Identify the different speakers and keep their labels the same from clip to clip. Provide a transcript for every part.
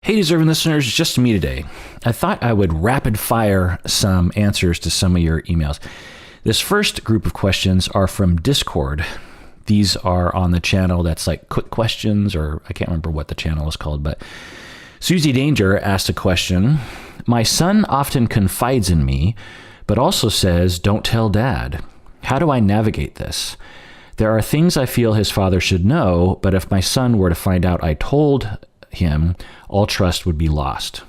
Speaker 1: Hey, deserving listeners, just me today. I thought I would rapid fire some answers to some of your emails. This first group of questions are from Discord. These are on the channel that's like quick questions, or I can't remember what the channel is called, but Susie Danger asked a question. My son often confides in me, but also says, don't tell dad. How do I navigate this? There are things I feel his father should know, but if my son were to find out I told him, all trust would be lost.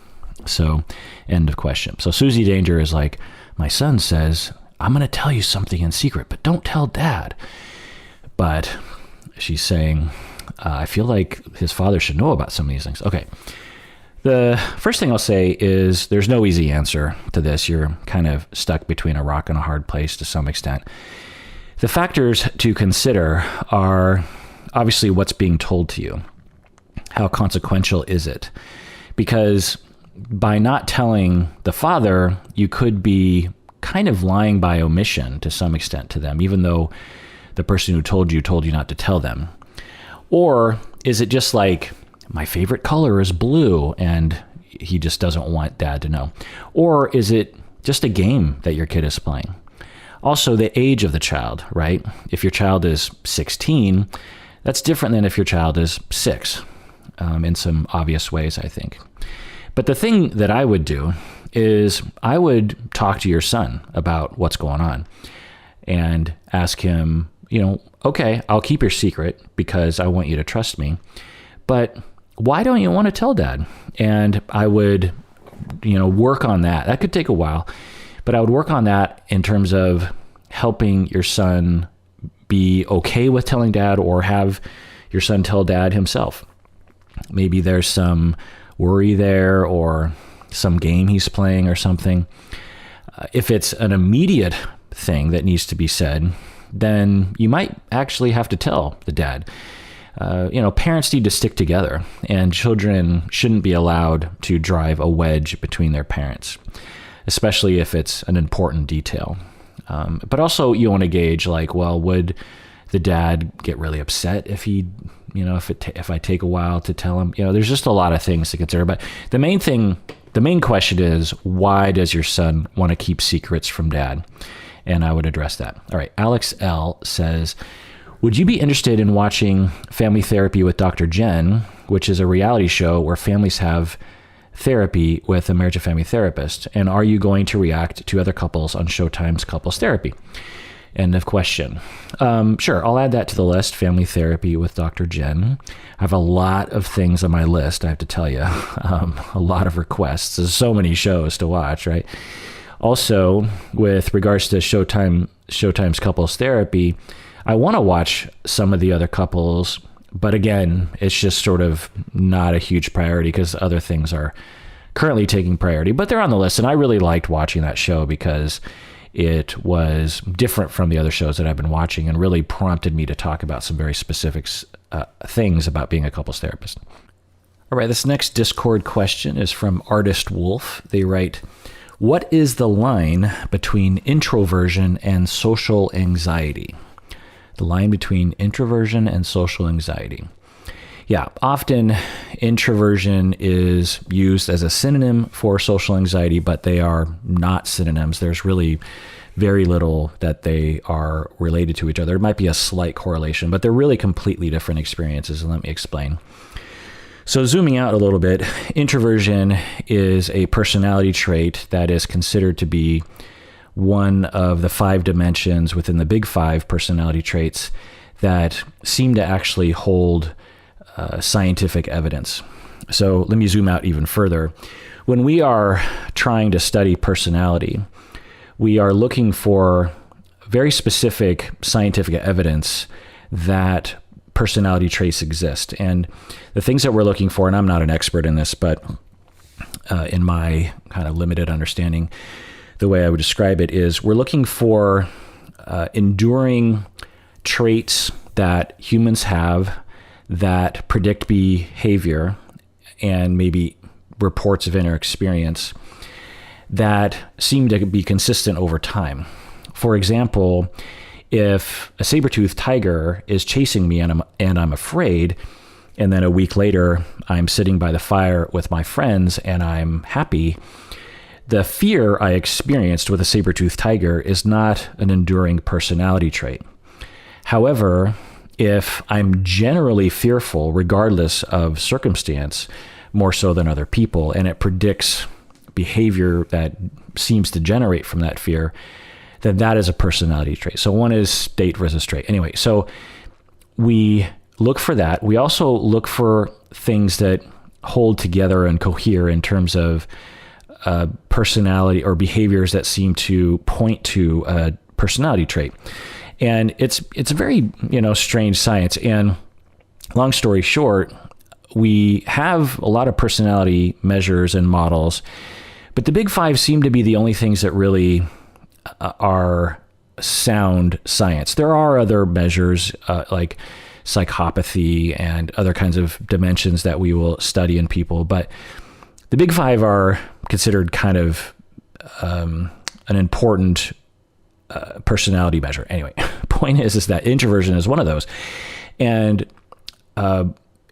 Speaker 1: So, end of question. So Susie Danger is like, my son says, I'm going to tell you something in secret, but don't tell dad. But she's saying, I feel like his father should know about some of these things. Okay. The first thing I'll say is there's no easy answer to this. You're kind of stuck between a rock and a hard place to some extent. The factors to consider are obviously what's being told to you. How consequential is it? Because by not telling the father, you could be kind of lying by omission to some extent to them, even though the person who told you not to tell them. Or is it just like, my favorite color is blue, and he just doesn't want dad to know? Or is it just a game that your kid is playing? Also, the age of the child, right? If your child is 16, that's different than if your child is 6. In some obvious ways, I think. But the thing that I would do is I would talk to your son about what's going on and ask him, okay, I'll keep your secret because I want you to trust me, but why don't you want to tell dad? And I would, work on that. That could take a while, but I would work on that in terms of helping your son be okay with telling dad, or have your son tell dad himself. Maybe there's some worry there, or some game he's playing or something. If it's an immediate thing that needs to be said, then you might actually have to tell the dad. Parents need to stick together, and children shouldn't be allowed to drive a wedge between their parents, especially if it's an important detail. But also you want to gauge would the dad get really upset if he, if I take a while to tell him? There's just a lot of things to consider. But the main question is, why does your son want to keep secrets from dad? And I would address that. All right. Alex L says, would you be interested in watching Family Therapy with Dr. Jen, which is a reality show where families have therapy with a marriage and family therapist? And are you going to react to other couples on Showtime's Couples Therapy? End of question. Sure, I'll add that to the list, Family Therapy with Dr. Jen. I have a lot of things on my list, I have to tell you. A lot of requests. There's so many shows to watch, right? Also, with regards to Showtime's Couples Therapy, I want to watch some of the other couples, but again, it's just sort of not a huge priority because other things are currently taking priority, but they're on the list. And I really liked watching that show because it was different from the other shows that I've been watching and really prompted me to talk about some very specific things about being a couples therapist. All right, this next Discord question is from Artist Wolf. They write, what is the line between introversion and social anxiety? The line between introversion and social anxiety. Yeah, often introversion is used as a synonym for social anxiety, but they are not synonyms. There's really very little that they are related to each other. There might be a slight correlation, but they're really completely different experiences. And let me explain. So zooming out a little bit, introversion is a personality trait that is considered to be one of the 5 dimensions within the big 5 personality traits that seem to actually hold scientific evidence. So let me zoom out even further. When we are trying to study personality, we are looking for very specific scientific evidence that personality traits exist. And the things that we're looking for, and I'm not an expert in this, but in my kind of limited understanding, the way I would describe it is we're looking for enduring traits that humans have that predict behavior and maybe reports of inner experience that seem to be consistent over time. For example, if a saber-toothed tiger is chasing me and I'm afraid, and then a week later, I'm sitting by the fire with my friends and I'm happy, the fear I experienced with a saber-toothed tiger is not an enduring personality trait. However, if I'm generally fearful, regardless of circumstance, more so than other people, and it predicts behavior that seems to generate from that fear, then that is a personality trait. So one is state versus trait. Anyway, so we look for that. We also look for things that hold together and cohere in terms of personality or behaviors that seem to point to a personality trait. And it's a very, strange science. And long story short, we have a lot of personality measures and models, but the big five seem to be the only things that really are sound science. There are other measures like psychopathy and other kinds of dimensions that we will study in people, but the big five are considered kind of an important personality measure. Anyway, point is that introversion is one of those. And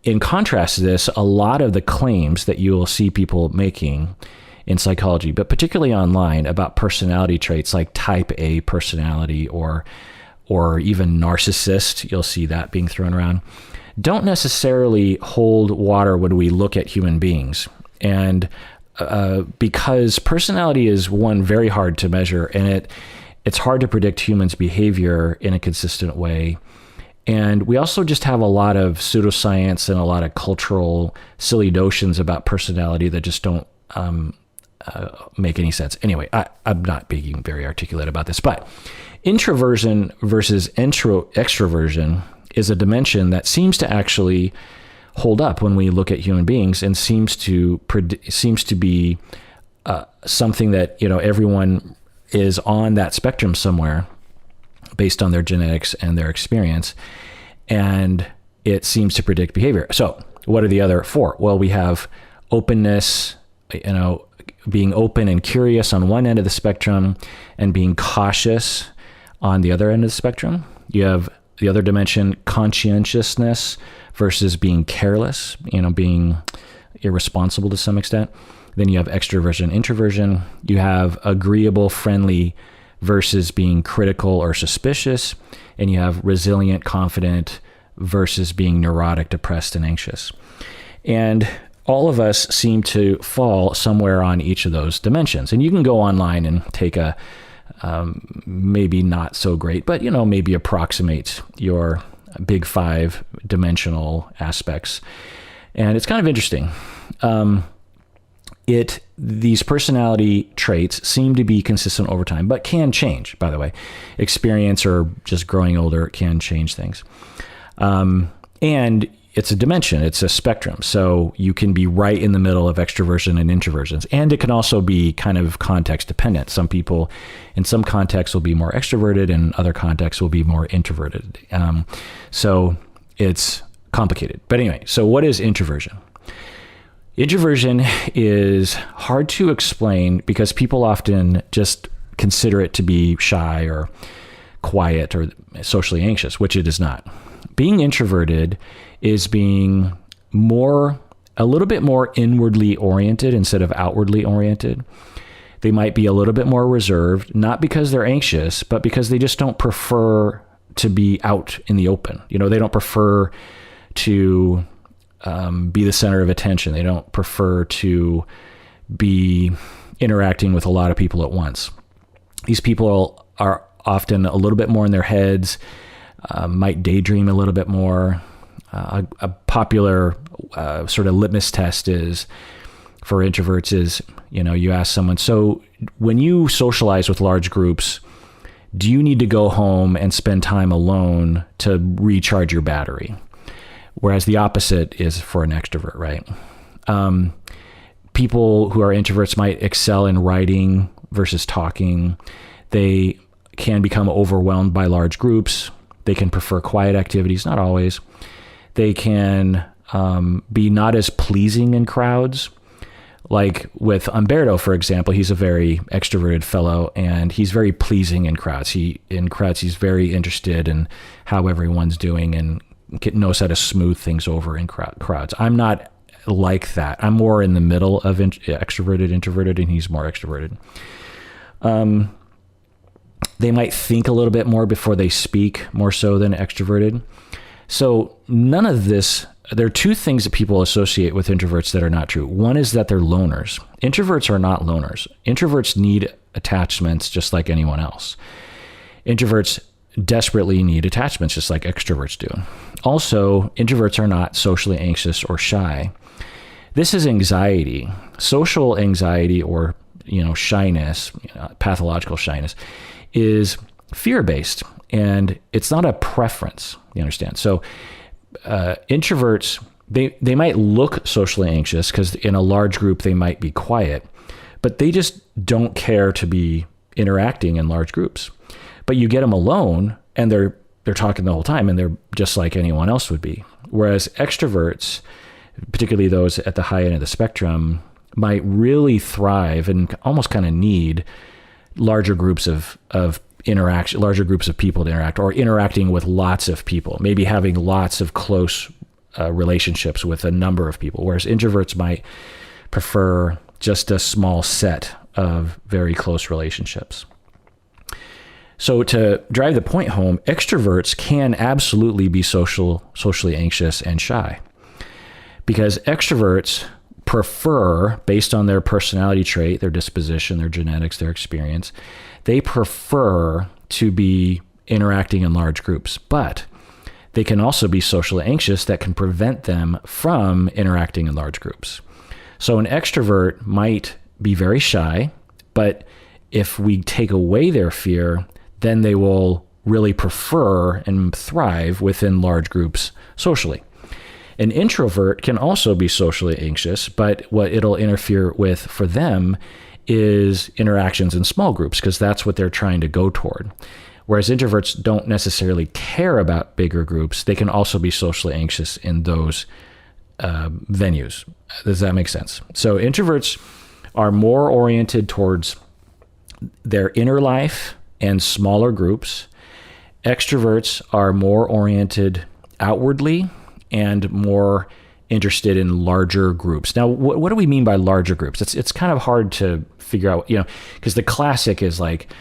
Speaker 1: in contrast to this, a lot of the claims that you will see people making in psychology, but particularly online, about personality traits like type A personality or even narcissist, you'll see that being thrown around, don't necessarily hold water when we look at human beings. And because personality is one very hard to measure, and it's hard to predict humans' behavior in a consistent way. And we also just have a lot of pseudoscience and a lot of cultural silly notions about personality that just don't make any sense. Anyway, I'm not being very articulate about this, but introversion versus extroversion is a dimension that seems to actually hold up when we look at human beings, and seems to be something that everyone is on that spectrum somewhere based on their genetics and their experience, and it seems to predict behavior. So what are the other four? Well, we have openness, being open and curious on one end of the spectrum, and being cautious on the other end of the spectrum. You have the other dimension, conscientiousness versus being careless, being irresponsible to some extent. Then you have extroversion, introversion. You have agreeable, friendly versus being critical or suspicious. And you have resilient, confident versus being neurotic, depressed, and anxious. And all of us seem to fall somewhere on each of those dimensions. And you can go online and take a maybe not so great, but maybe approximate your big five dimensional aspects. And it's kind of interesting. These personality traits seem to be consistent over time, but can change, by the way. Experience or just growing older can change things. And it's a dimension, it's a spectrum. So you can be right in the middle of extroversion and introversions. And it can also be kind of context dependent. Some people in some contexts will be more extroverted, and other contexts will be more introverted. So it's complicated. But anyway, so what is introversion? Introversion is hard to explain because people often just consider it to be shy or quiet or socially anxious, which it is not. Being introverted is being a little bit more inwardly oriented instead of outwardly oriented. They might be a little bit more reserved, not because they're anxious, but because they just don't prefer to be out in the open. They don't prefer to be the center of attention. They don't prefer to be interacting with a lot of people at once. These people are often a little bit more in their heads, might daydream a little bit more. A popular sort of litmus test is for introverts is, you ask someone, so when you socialize with large groups, do you need to go home and spend time alone to recharge your battery? Whereas the opposite is for an extrovert, right? People who are introverts might excel in writing versus talking. They can become overwhelmed by large groups. They can prefer quiet activities, not always. They can be not as pleasing in crowds. Like with Umberto, for example, he's a very extroverted fellow, and he's very pleasing in crowds. He's very interested in how everyone's doing and knows how to smooth things over in crowds. I'm not like that. I'm more in the middle of extroverted, introverted, and he's more extroverted. They might think a little bit more before they speak, more so than extroverted. So none of this, there are two things that people associate with introverts that are not true. One is that they're loners. Introverts are not loners. Introverts need attachments just like anyone else. Introverts desperately need attachments just like extroverts do. Also, introverts are not socially anxious or shy. This is anxiety. Social anxiety or, shyness, pathological shyness is fear-based, and it's not a preference, you understand? So introverts, they might look socially anxious because in a large group, they might be quiet, but they just don't care to be interacting in large groups. But you get them alone and they're talking the whole time and they're just like anyone else would be. Whereas extroverts, particularly those at the high end of the spectrum, might really thrive and almost kind of need larger groups of interaction, larger groups of people to interact, or interacting with lots of people, maybe having lots of close relationships with a number of people. Whereas introverts might prefer just a small set of very close relationships. So to drive the point home, extroverts can absolutely be socially anxious and shy, because extroverts prefer, based on their personality trait, their disposition, their genetics, their experience, they prefer to be interacting in large groups, but they can also be socially anxious that can prevent them from interacting in large groups. So an extrovert might be very shy, but if we take away their fear, then they will really prefer and thrive within large groups socially. An introvert can also be socially anxious, but what it'll interfere with for them is interactions in small groups, because that's what they're trying to go toward. Whereas introverts don't necessarily care about bigger groups. They can also be socially anxious in those venues. Does that make sense? So introverts are more oriented towards their inner life and smaller groups. Extroverts are more oriented outwardly and more interested in larger groups. Now, what do we mean by larger groups? It's kind of hard to figure out, because the classic is like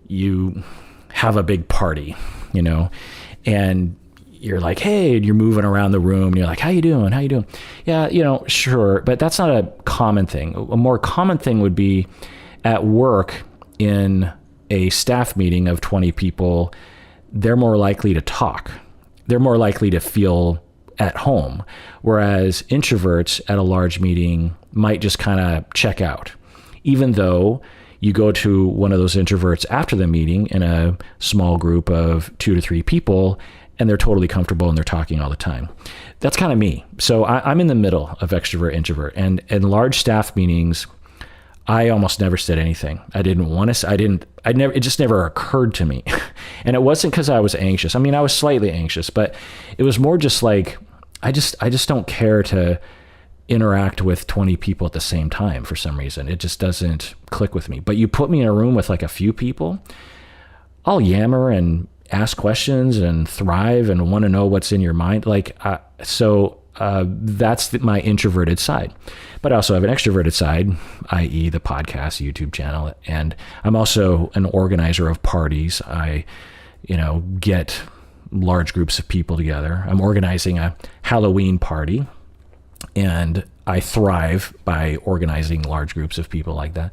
Speaker 1: you have a big party, and you're like, hey, and you're moving around the room and you're like, how you doing? Yeah, sure. But that's not a common thing. A more common thing would be at work in a staff meeting of 20 people, they're more likely to talk. They're more likely to feel at home. Whereas introverts at a large meeting might just kind of check out. Even though you go to one of those introverts after the meeting in a small group of 2 to 3 people, and they're totally comfortable and they're talking all the time. That's kind of me. So I'm in the middle of extrovert, introvert. And in large staff meetings, I almost never said anything. I didn't want to. It just never occurred to me. And it wasn't because I was anxious. I mean, I was slightly anxious, but it was more just like, I just don't care to interact with 20 people at the same time for some reason. It just doesn't click with me. But you put me in a room with like a few people, I'll yammer and ask questions and thrive and want to know what's in your mind. That's my introverted side. But I also have an extroverted side, i.e. the podcast, YouTube channel. And I'm also an organizer of parties. I, get large groups of people together. I'm organizing a Halloween party, and I thrive by organizing large groups of people like that.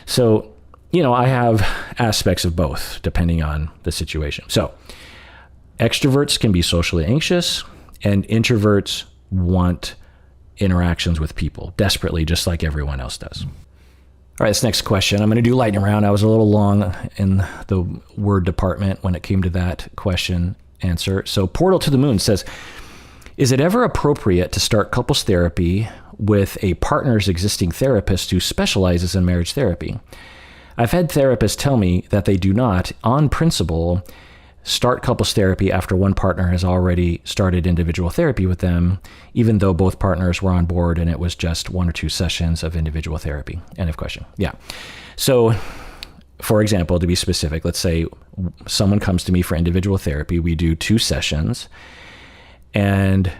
Speaker 1: So, I have aspects of both depending on the situation. So extroverts can be socially anxious, and introverts want interactions with people desperately, just like everyone else does. All right, this next question, I'm going to do lightning round. I was a little long in the word department when it came to that question answer. So Portal to the Moon says, is it ever appropriate to start couples therapy with a partner's existing therapist who specializes in marriage therapy? I've had therapists tell me that they do not, on principle, start couples therapy after one partner has already started individual therapy with them, even though both partners were on board and it was just 1 or 2 sessions of individual therapy. End of question. Yeah. So, for example, to be specific, let's say someone comes to me for individual therapy. We do 2 sessions. and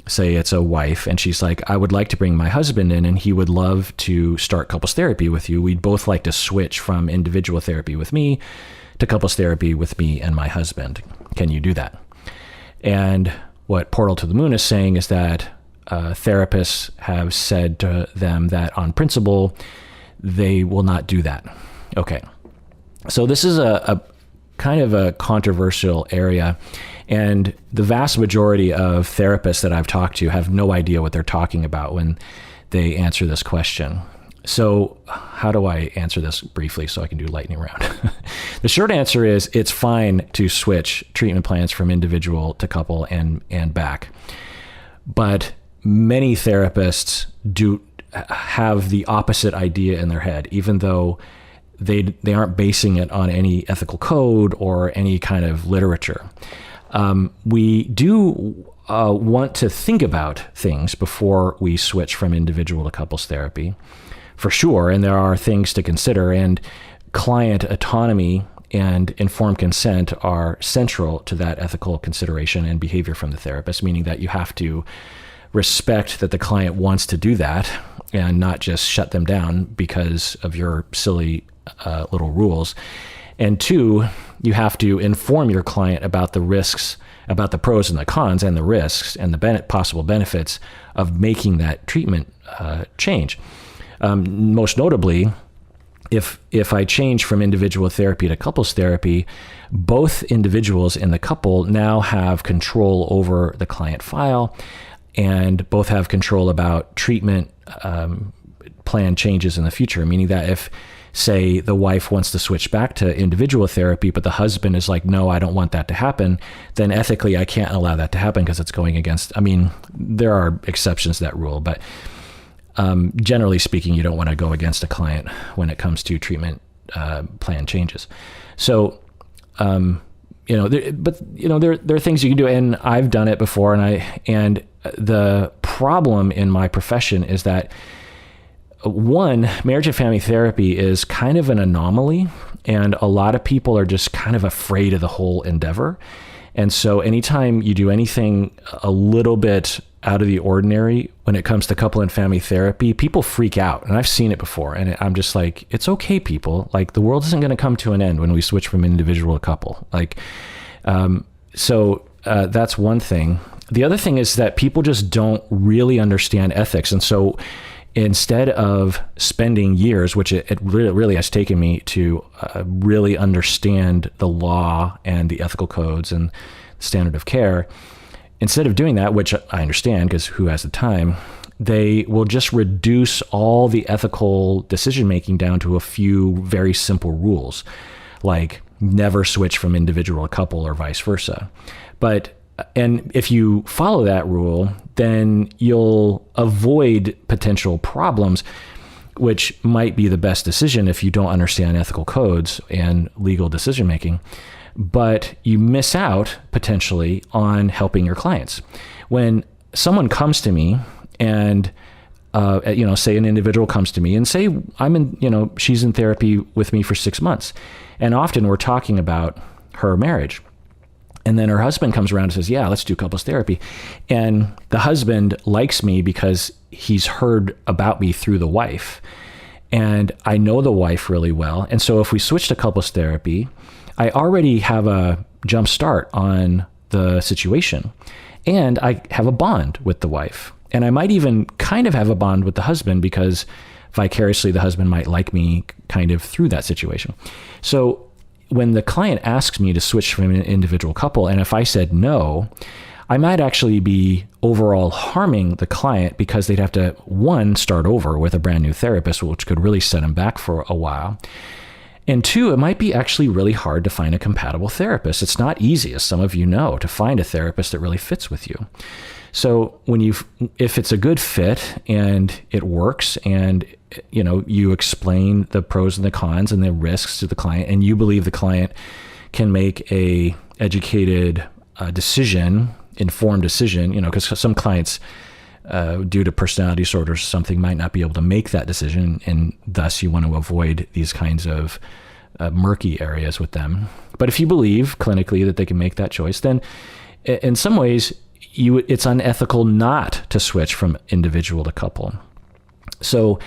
Speaker 1: say it's a wife, and she's like, I would like to bring my husband in, and he would love to start couples therapy with you. We'd both like to switch from individual therapy with me to couples therapy with me and my husband. Can you do that? And what Portal to the Moon is saying is that therapists have said to them that on principle, they will not do that. Okay. So this is a kind of a controversial area. And the vast majority of therapists that I've talked to have no idea what they're talking about when they answer this question. So how do I answer this briefly so I can do lightning round? The short answer is it's fine to switch treatment plans from individual to couple and back. But many therapists do have the opposite idea in their head, even though they aren't basing it on any ethical code or any kind of literature. We do want to think about things before we switch from individual to couples therapy, for sure. And there are things to consider, and client autonomy and informed consent are central to that ethical consideration and behavior from the therapist, meaning that you have to respect that the client wants to do that and not just shut them down because of your silly little rules. And two, you have to inform your client about the risks, about the pros and the cons and the risks and the possible benefits of making that treatment change. Most notably, if I change from individual therapy to couples therapy, both individuals in the couple now have control over the client file, and both have control about treatment plan changes in the future, meaning that if, say, the wife wants to switch back to individual therapy, but the husband is like, no, I don't want that to happen, then ethically I can't allow that to happen because it's going against, there are exceptions to that rule, but generally speaking, you don't want to go against a client when it comes to treatment plan changes. So, there are things you can do, and I've done it before, and the problem in my profession is that, one, marriage and family therapy is kind of an anomaly, and a lot of people are just kind of afraid of the whole endeavor. And so anytime you do anything a little bit out of the ordinary when it comes to couple and family therapy, people freak out. And I've seen it before. And I'm just like, it's okay, people. Like, the world isn't going to come to an end when we switch from individual to couple. That's one thing. The other thing is that people just don't really understand ethics. And so instead of spending years, which it really has taken me to really understand the law and the ethical codes and standard of care, instead of doing that, which I understand because who has the time, they will just reduce all the ethical decision-making down to a few very simple rules, like never switch from individual to couple or vice versa. And if you follow that rule, then you'll avoid potential problems, which might be the best decision if you don't understand ethical codes and legal decision-making. But you miss out potentially on helping your clients. When someone comes to me and, say an individual comes to me and say she's in therapy with me for 6 months. And often we're talking about her marriage. And then her husband comes around and says, yeah, let's do couples therapy. And the husband likes me because he's heard about me through the wife. And I know the wife really well. And so if we switch to couples therapy, I already have a jump start on the situation. And I have a bond with the wife. And I might even kind of have a bond with the husband because vicariously the husband might like me kind of through that situation. So when the client asks me to switch from an individual couple, and if I said no, I might actually be overall harming the client because they'd have to, one, start over with a brand new therapist, which could really set them back for a while. And two, it might be actually really hard to find a compatible therapist. It's not easy, as some of you know, to find a therapist that really fits with you. So if it's a good fit and it works and you explain the pros and the cons and the risks to the client, and you believe the client can make a educated informed decision, because some clients, due to personality disorders or something, might not be able to make that decision, and thus you want to avoid these kinds of murky areas with them. But if you believe clinically that they can make that choice, then in some ways, it's unethical not to switch from individual to couple. So,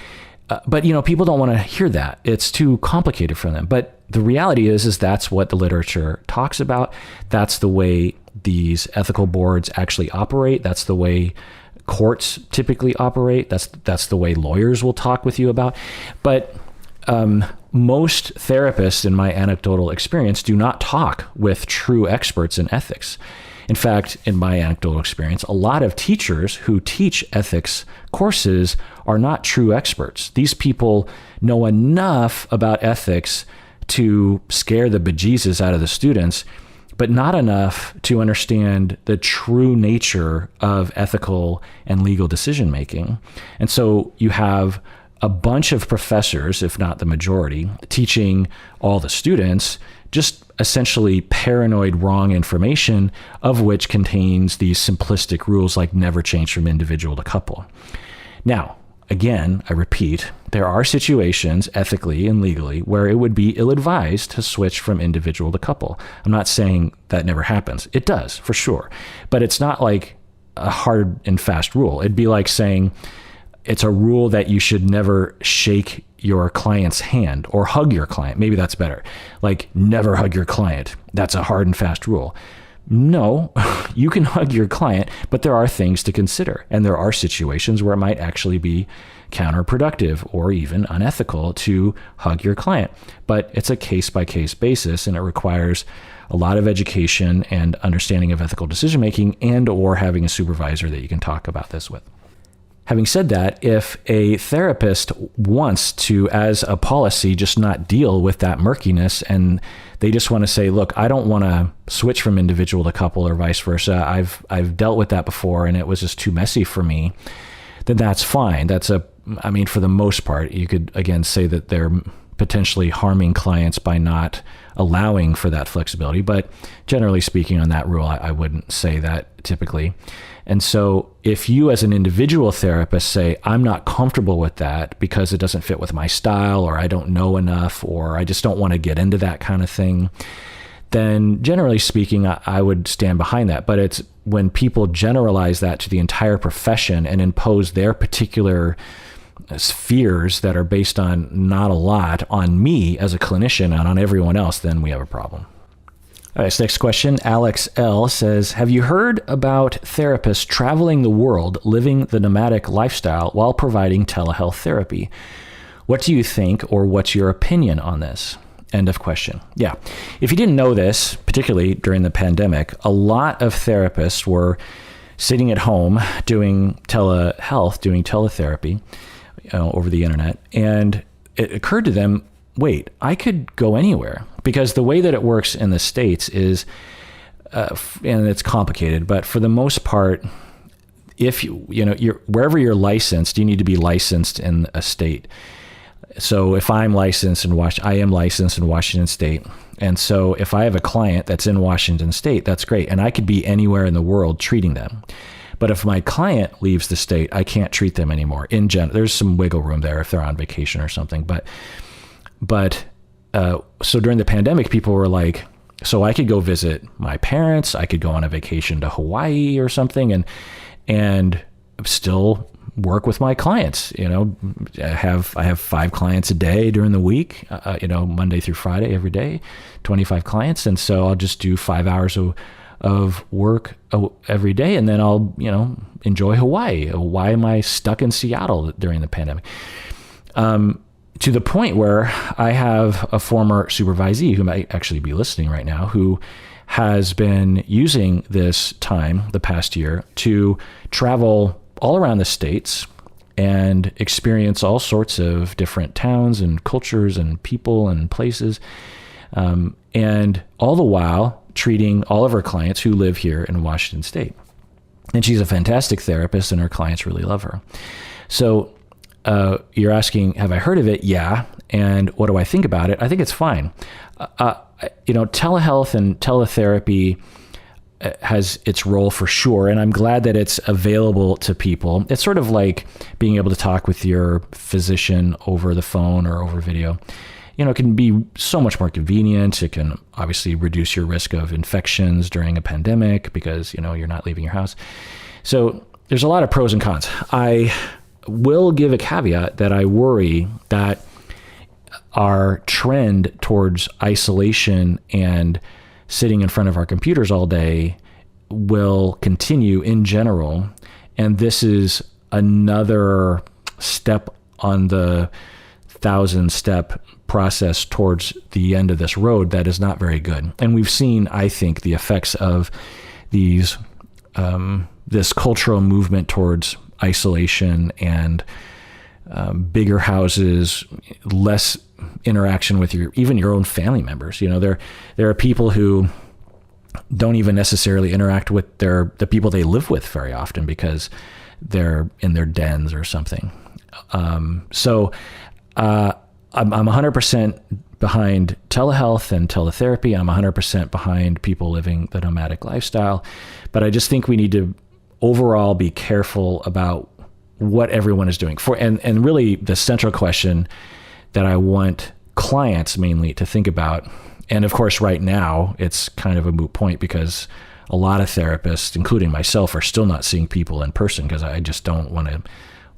Speaker 1: but people don't want to hear that. It's too complicated for them. But the reality is that's what the literature talks about. That's the way these ethical boards actually operate. That's the way courts typically operate. That's the way lawyers will talk with you about. But most therapists, in my anecdotal experience, do not talk with true experts in ethics. In fact, in my anecdotal experience, a lot of teachers who teach ethics courses are not true experts. These people know enough about ethics to scare the bejesus out of the students, but not enough to understand the true nature of ethical and legal decision making. And so you have a bunch of professors, if not the majority, teaching all the students just essentially paranoid wrong information, of which contains these simplistic rules like never change from individual to couple. Now, again, I repeat, there are situations ethically and legally where it would be ill-advised to switch from individual to couple. I'm not saying that never happens. It does, for sure. But it's not like a hard and fast rule. It'd be like saying it's a rule that you should never shake your client's hand or hug your client. Maybe that's better. Like, never hug your client. That's a hard and fast rule. No, you can hug your client, but there are things to consider. And there are situations where it might actually be counterproductive or even unethical to hug your client. But it's a case-by-case basis, and it requires a lot of education and understanding of ethical decision-making, and or having a supervisor that you can talk about this with. Having said that, if a therapist wants to, as a policy, just not deal with that murkiness, and they just want to say, look, I don't want to switch from individual to couple or vice versa. I've dealt with that before and it was just too messy for me, then that's fine. For the most part, you could again say that they're potentially harming clients by not allowing for that flexibility. But generally speaking on that rule, I wouldn't say that typically. And so if you as an individual therapist say, I'm not comfortable with that because it doesn't fit with my style, or I don't know enough, or I just don't want to get into that kind of thing, then generally speaking, I would stand behind that. But it's when people generalize that to the entire profession and impose their particular fears that are based on not a lot on me as a clinician and on everyone else, then we have a problem. All right, next question. Alex L. says, have you heard about therapists traveling the world living the nomadic lifestyle while providing telehealth therapy? What do you think, or what's your opinion on this? End of question. Yeah. If you didn't know this, particularly during the pandemic, a lot of therapists were sitting at home doing telehealth, doing teletherapy over the internet. And it occurred to them, wait, I could go anywhere. Because the way that it works in the States is, and it's complicated, but for the most part, if you're wherever you're licensed, you need to be licensed in a state. So if I'm licensed in I am licensed in Washington State. And so if I have a client that's in Washington State, that's great. And I could be anywhere in the world treating them. But if my client leaves the state, I can't treat them anymore. In general, there's some wiggle room there if they're on vacation or something. But so during the pandemic, people were like, so I could go visit my parents, I could go on a vacation to Hawaii or something, and still work with my clients. I have 5 clients a day during the week, Monday through Friday, every day, 25 clients. And so I'll just do 5 hours of work every day, and then I'll, enjoy Hawaii. Why am I stuck in Seattle during the pandemic? To the point where I have a former supervisee who might actually be listening right now, who has been using this time, the past year, to travel all around the States and experience all sorts of different towns and cultures and people and places. And all the while treating all of her clients who live here in Washington State. And she's a fantastic therapist and her clients really love her. So you're asking, have I heard of it? Yeah. And what do I think about it? I think it's fine. Telehealth and teletherapy has its role for sure. And I'm glad that it's available to people. It's sort of like being able to talk with your physician over the phone or over video. it can be so much more convenient. It can obviously reduce your risk of infections during a pandemic because, you're not leaving your house. So there's a lot of pros and cons. I will give a caveat that I worry that our trend towards isolation and sitting in front of our computers all day will continue in general. And this is another step on the 1,000-step process towards the end of this road that is not very good. And we've seen, I think, the effects of these this cultural movement towards isolation and bigger houses, less interaction with even your own family members. There are people who don't even necessarily interact with the people they live with very often because they're in their dens or something. So I'm 100% behind telehealth and teletherapy. I'm 100% behind people living the nomadic lifestyle. But I just think we need to overall be careful about what everyone is doing. And really the central question that I want clients mainly to think about, and of course right now it's kind of a moot point because a lot of therapists, including myself, are still not seeing people in person because I just don't want to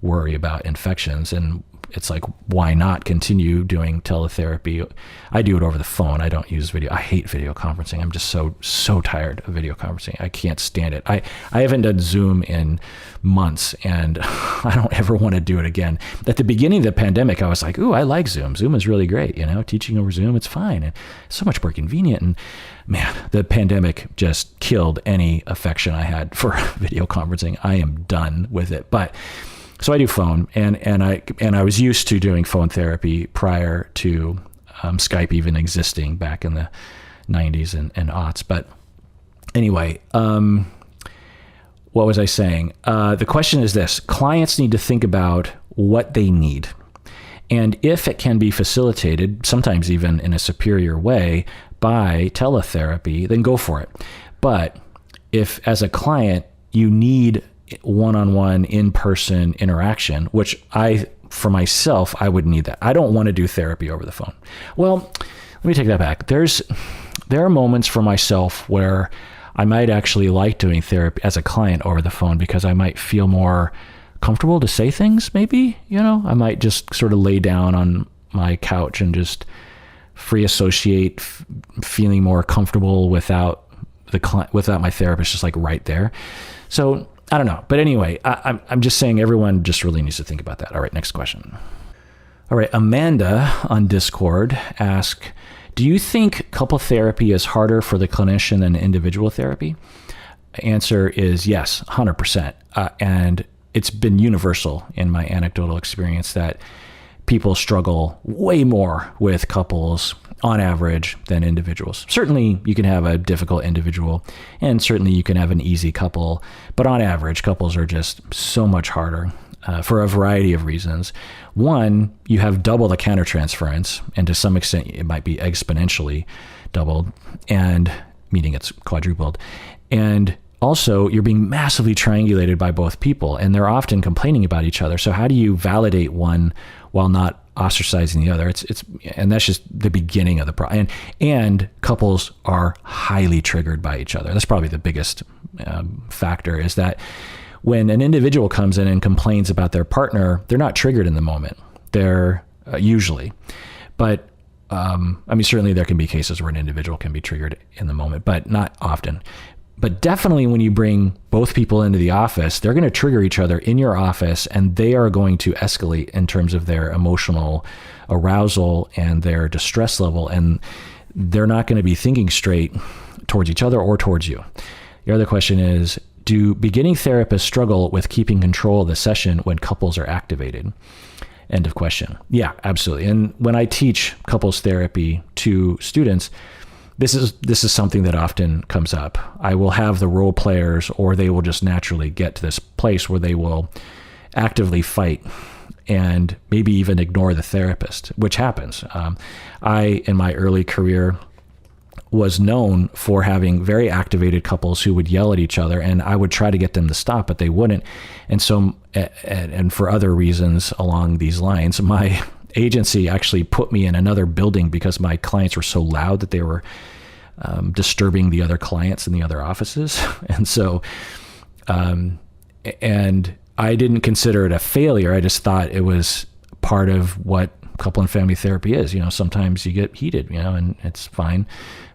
Speaker 1: worry about infections. And it's like, why not continue doing teletherapy? I do it over the phone. I don't use video. I hate video conferencing. I'm just so tired of video conferencing. I can't stand it. I haven't done Zoom in months and I don't ever want to do it again. At the beginning of the pandemic, I was like, ooh, I like Zoom. Zoom is really great. Teaching over Zoom, it's fine. And it's so much more convenient. And man, the pandemic just killed any affection I had for video conferencing. I am done with it. But so I do phone, and I was used to doing phone therapy prior to Skype even existing back in the 90s and aughts. But anyway, what was I saying? The question is this: clients need to think about what they need, and if it can be facilitated, sometimes even in a superior way, by teletherapy, then go for it. But if, as a client, you need one-on-one in-person interaction, which for myself, I would need that. I don't want to do therapy over the phone. Well, let me take that back. There are moments for myself where I might actually like doing therapy as a client over the phone because I might feel more comfortable to say things, maybe, I might just sort of lay down on my couch and just free associate, feeling more comfortable without my therapist just like right there. So I don't know. But anyway, I'm just saying everyone just really needs to think about that. All right, next question. All right, Amanda on Discord asked, do you think couple therapy is harder for the clinician than individual therapy? Answer is yes, 100%. And it's been universal in my anecdotal experience that people struggle way more with couples on average than individuals. Certainly you can have a difficult individual and certainly you can have an easy couple, but on average couples are just so much harder for a variety of reasons. One, you have double the countertransference, and to some extent it might be exponentially doubled, and meaning it's quadrupled. And also, you're being massively triangulated by both people, and they're often complaining about each other. So how do you validate one while not ostracizing the other? And that's just the beginning of the problem. And couples are highly triggered by each other. That's probably the biggest factor, is that when an individual comes in and complains about their partner, they're not triggered in the moment. They're usually, but certainly there can be cases where an individual can be triggered in the moment, but not often. But definitely when you bring both people into the office, they're going to trigger each other in your office, and they are going to escalate in terms of their emotional arousal and their distress level. And they're not going to be thinking straight towards each other or towards you. The other question is, do beginning therapists struggle with keeping control of the session when couples are activated? End of question. Yeah, absolutely. And when I teach couples therapy to students, this is something that often comes up. I will have the role players, or they will just naturally get to this place where they will actively fight and maybe even ignore the therapist, which happens. I, in my early career, was known for having very activated couples who would yell at each other, and I would try to get them to stop, but they wouldn't. And so, and for other reasons along these lines, my agency actually put me in another building because my clients were so loud that they were disturbing the other clients in the other offices. And so, and I didn't consider it a failure. I just thought it was part of what couple and family therapy is. Sometimes you get heated, and it's fine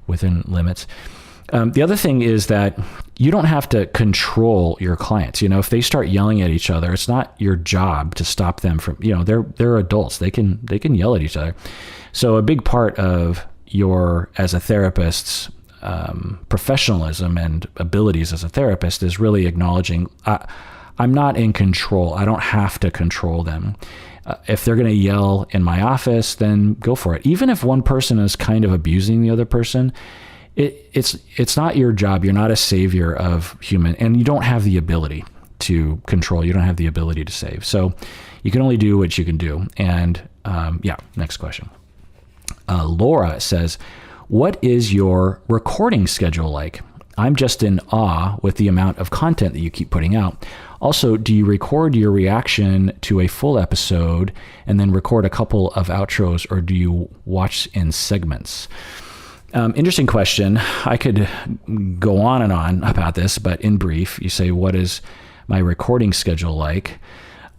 Speaker 1: within limits. The other thing is that you don't have to control your clients. If they start yelling at each other, it's not your job to stop them from, they're adults. They can yell at each other. So a big part of your, as a therapist's, professionalism and abilities as a therapist is really acknowledging, I'm not in control. I don't have to control them. If they're going to yell in my office, then go for it. Even if one person is kind of abusing the other person, it's not your job. You're not a savior of human, and you don't have the ability to control. You don't have the ability to save. So you can only do what you can do. And next question. Laura says, what is your recording schedule like? I'm just in awe with the amount of content that you keep putting out. Also, do you record your reaction to a full episode and then record a couple of outros, or do you watch in segments? Interesting question. I could go on and on about this, but in brief, you say, what is my recording schedule like?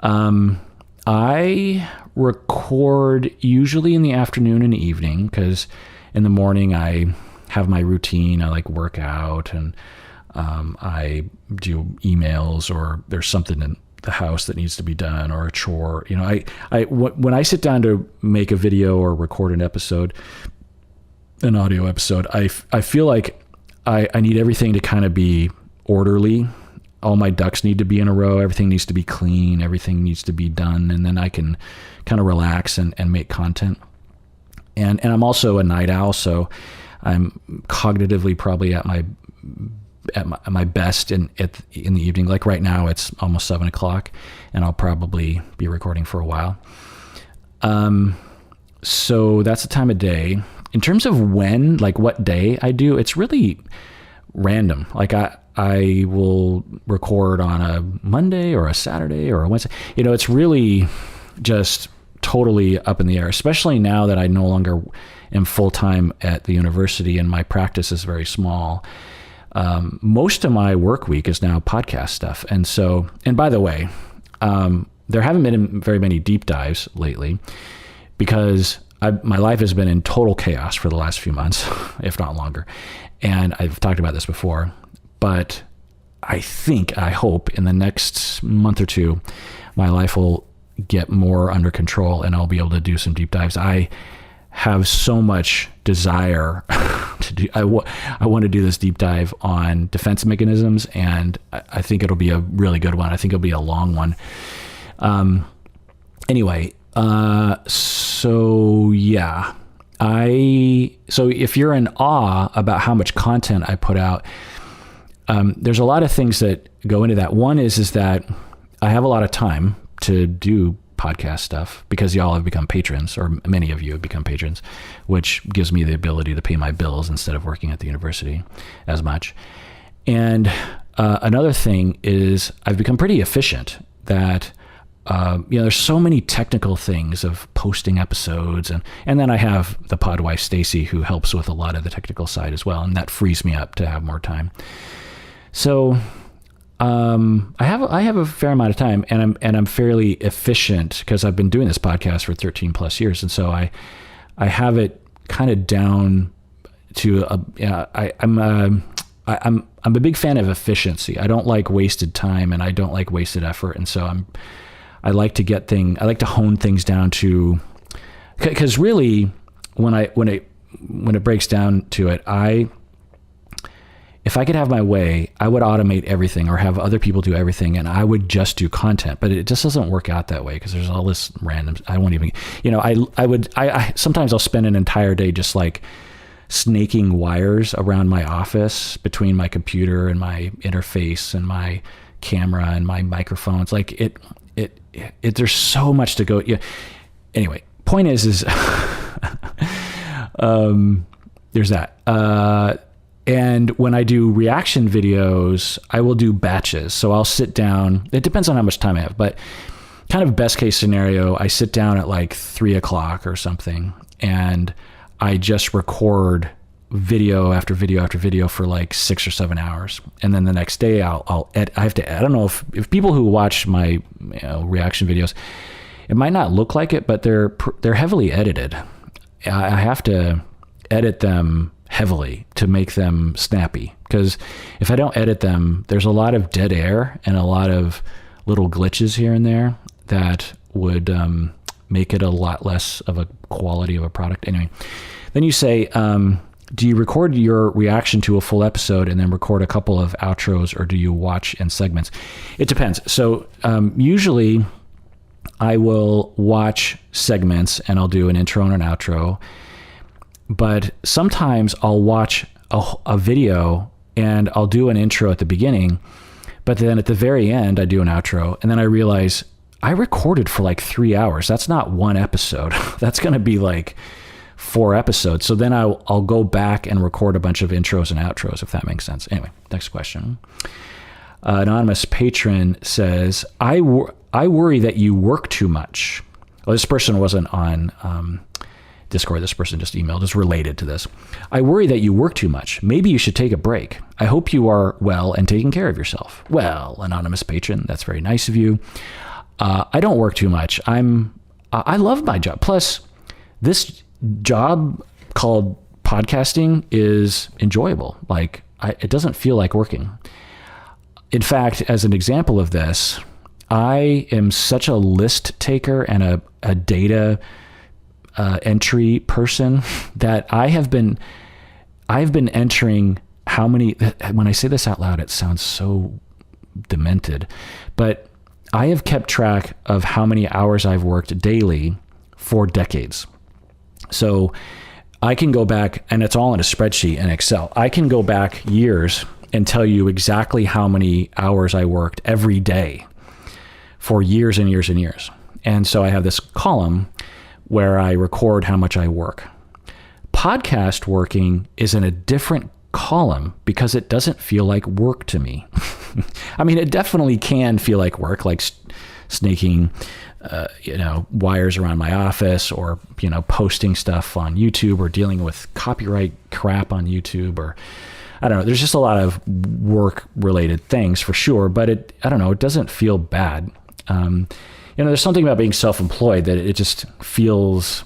Speaker 1: I record usually in the afternoon and evening, because in the morning I have my routine. I work out, and I do emails, or there's something in the house that needs to be done, or a chore. When I sit down to make a video or record an audio episode, I feel like I need everything to kind of be orderly. All my ducks need to be in a row. Everything needs to be clean. Everything needs to be done. And then I can kind of relax and make content. And I'm also a night owl, so I'm cognitively probably at my best in the evening. Like right now, it's almost 7:00, and I'll probably be recording for a while. So that's the time of day. In terms of when, what day I do, it's really random. I will record on a Monday or a Saturday or a Wednesday. It's really just totally up in the air, especially now that I no longer am full-time at the university and my practice is very small. Most of my work week is now podcast stuff. And by the way, there haven't been very many deep dives lately because my life has been in total chaos for the last few months, if not longer. And I've talked about this before, but I hope in the next month or two, my life will get more under control and I'll be able to do some deep dives. I have so much desire to do. I want to do this deep dive on defense mechanisms, and I think it'll be a really good one. I think it'll be a long one. Anyway, so if you're in awe about how much content I put out, there's a lot of things that go into that. One is that I have a lot of time to do podcast stuff because y'all have become patrons, or many of you have become patrons, which gives me the ability to pay my bills instead of working at the university as much. And another thing is I've become pretty efficient that there's so many technical things of posting episodes, and then I have the pod wife Stacy, who helps with a lot of the technical side as well, and that frees me up to have more time. So I have a fair amount of time, and I'm fairly efficient because I've been doing this podcast for 13 plus years, and so I have it kind of down to I'm a big fan of efficiency. I don't like wasted time, and I don't like wasted effort, and so I like to hone things down to, because really when it breaks down to it, if I could have my way, I would automate everything or have other people do everything, and I would just do content. But it just doesn't work out that way because there's all this random. I won't even. I sometimes I'll spend an entire day just snaking wires around my office between my computer and my interface and my camera and my microphones. There's so much to go. Yeah. Anyway, point is there's that. And when I do reaction videos, I will do batches. So I'll sit down. It depends on how much time I have, but kind of best case scenario, I sit down at like 3:00 or something, and I just record video after video after video for like 6 or 7 hours. And then the next day I have to, I don't know if people who watch my reaction videos, it might not look like it, but they're heavily edited. I have to edit them heavily to make them snappy, because if I don't edit them, there's a lot of dead air and a lot of little glitches here and there that would make it a lot less of a quality of a product. Anyway, then you say, do you record your reaction to a full episode and then record a couple of outros, or do you watch in segments? It depends. So usually I will watch segments and I'll do an intro and an outro, but sometimes I'll watch a video and I'll do an intro at the beginning, but then at the very end I do an outro, and then I realize I recorded for like 3 hours. That's not one episode. That's going to be like 4 episodes. So then I'll go back and record a bunch of intros and outros, if that makes sense. Anyway, next question. Anonymous patron says, I worry that you work too much. Well, this person wasn't on Discord. This person just emailed. It's related to this. I worry that you work too much. Maybe you should take a break. I hope you are well and taking care of yourself. Well, anonymous patron, that's very nice of you. I don't work too much. I love my job. Plus, this job called podcasting is enjoyable. Like, it doesn't feel like working. In fact, as an example of this, I am such a list taker and a data entry person that I've been entering how many, when I say this out loud, it sounds so demented, but I have kept track of how many hours I've worked daily for decades. So I can go back, and it's all in a spreadsheet in Excel. I can go back years and tell you exactly how many hours I worked every day for years and years and years. And so I have this column where I record how much I work. Podcast working is in a different column because it doesn't feel like work to me. I mean, it definitely can feel like work, like snaking wires around my office, or posting stuff on YouTube, or dealing with copyright crap on YouTube, or I don't know. There's just a lot of work related things for sure, but it doesn't feel bad. There's something about being self-employed that it just feels,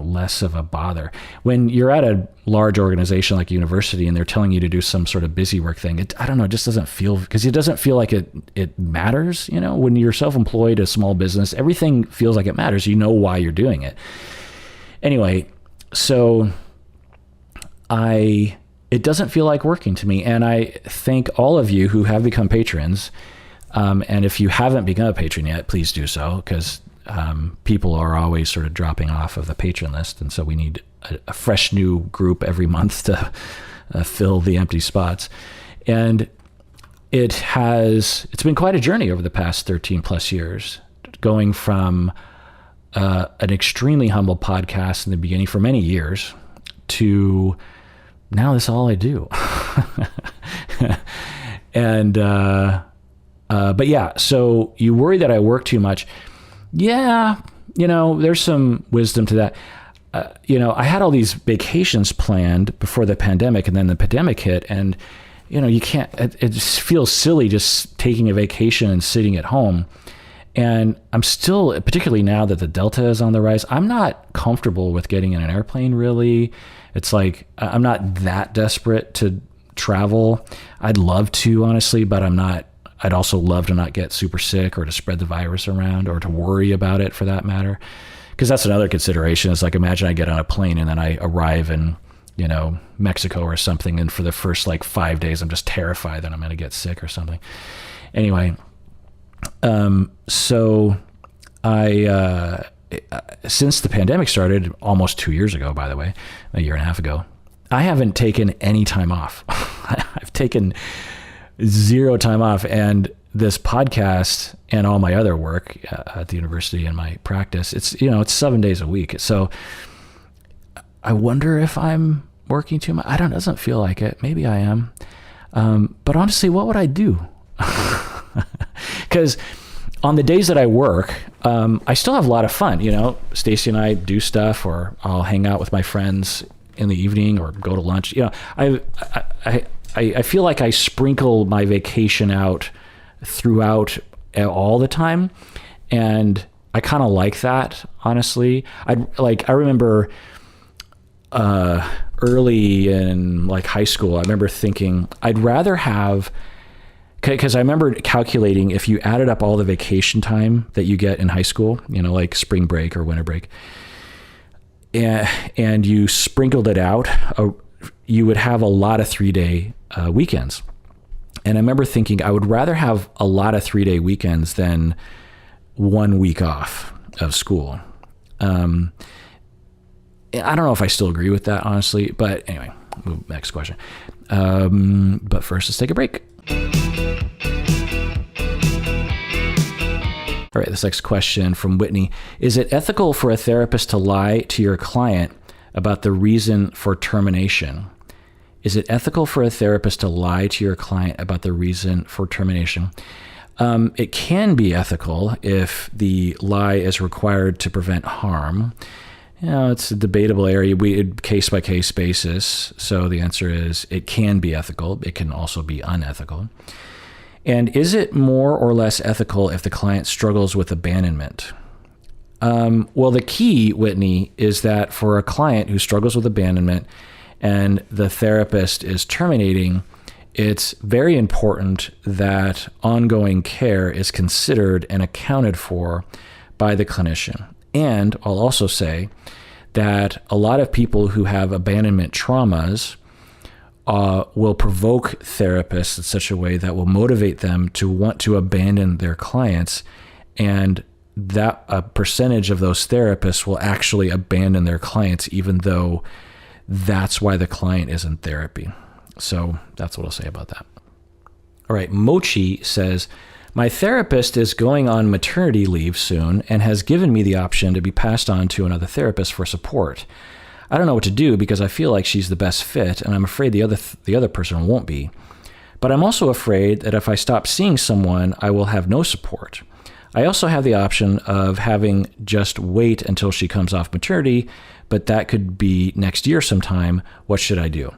Speaker 1: less of a bother. When you're at a large organization like a university and they're telling you to do some sort of busy work thing, it just doesn't feel, because it doesn't feel like it matters. When you're self-employed, a small business, everything feels like it matters. You know why you're doing it. Anyway, so it doesn't feel like working to me. And I thank all of you who have become patrons. And if you haven't become a patron yet, please do so, because people are always sort of dropping off of the patron list. And so we need a fresh new group every month to fill the empty spots. And it's been quite a journey over the past 13 plus years, going from an extremely humble podcast in the beginning for many years to now this is all I do. And, but yeah, so you worry that I work too much. Yeah. There's some wisdom to that. I had all these vacations planned before the pandemic, and then the pandemic hit, and, you can't, it just feels silly just taking a vacation and sitting at home. And I'm still, particularly now that the Delta is on the rise, I'm not comfortable with getting in an airplane, really. It's like, I'm not that desperate to travel. I'd love to, honestly, but I'm not. I'd also love to not get super sick or to spread the virus around, or to worry about it for that matter. Because that's another consideration. It's like, imagine I get on a plane and then I arrive in, Mexico or something, and for the first 5 days, I'm just terrified that I'm going to get sick or something. Anyway, so I, since the pandemic started almost 2 years ago, by the way, a year and a half ago, I haven't taken any time off. I've taken 0 time off, and this podcast and all my other work at the university and my practice, it's 7 days a week. So I wonder if I'm working too much. It doesn't feel like it. Maybe I am. But honestly, what would I do? Because on the days that I work, I still have a lot of fun. Stacy and I do stuff, or I'll hang out with my friends in the evening or go to lunch. I feel like I sprinkle my vacation out throughout all the time. And I kind of like that, honestly. I remember early in high school, I remember thinking I'd rather have, because I remember calculating if you added up all the vacation time that you get in high school, like spring break or winter break, and you sprinkled it out, you would have a lot of 3-day weekends. And I remember thinking I would rather have a lot of 3-day weekends than 1 week off of school. I don't know if I still agree with that, honestly, but anyway, next question. But first, let's take a break. All right, this next question from Whitney. Is it ethical for a therapist to lie to your client about the reason for termination? Is it ethical for a therapist to lie to your client about the reason for termination? It can be ethical if the lie is required to prevent harm. It's a debatable area, case-by-case basis. So the answer is it can be ethical. It can also be unethical. And is it more or less ethical if the client struggles with abandonment? Well, the key, Whitney, is that for a client who struggles with abandonment and the therapist is terminating, it's very important that ongoing care is considered and accounted for by the clinician. And I'll also say that a lot of people who have abandonment traumas will provoke therapists in such a way that will motivate them to want to abandon their clients. And that a percentage of those therapists will actually abandon their clients, even though that's why the client is in therapy. So that's what I'll say about that. All right, Mochi says, my therapist is going on maternity leave soon and has given me the option to be passed on to another therapist for support. I don't know what to do because I feel like she's the best fit, and I'm afraid the other person won't be. But I'm also afraid that if I stop seeing someone, I will have no support. I also have the option of having just wait until she comes off maternity, but that could be next year sometime. What should I do?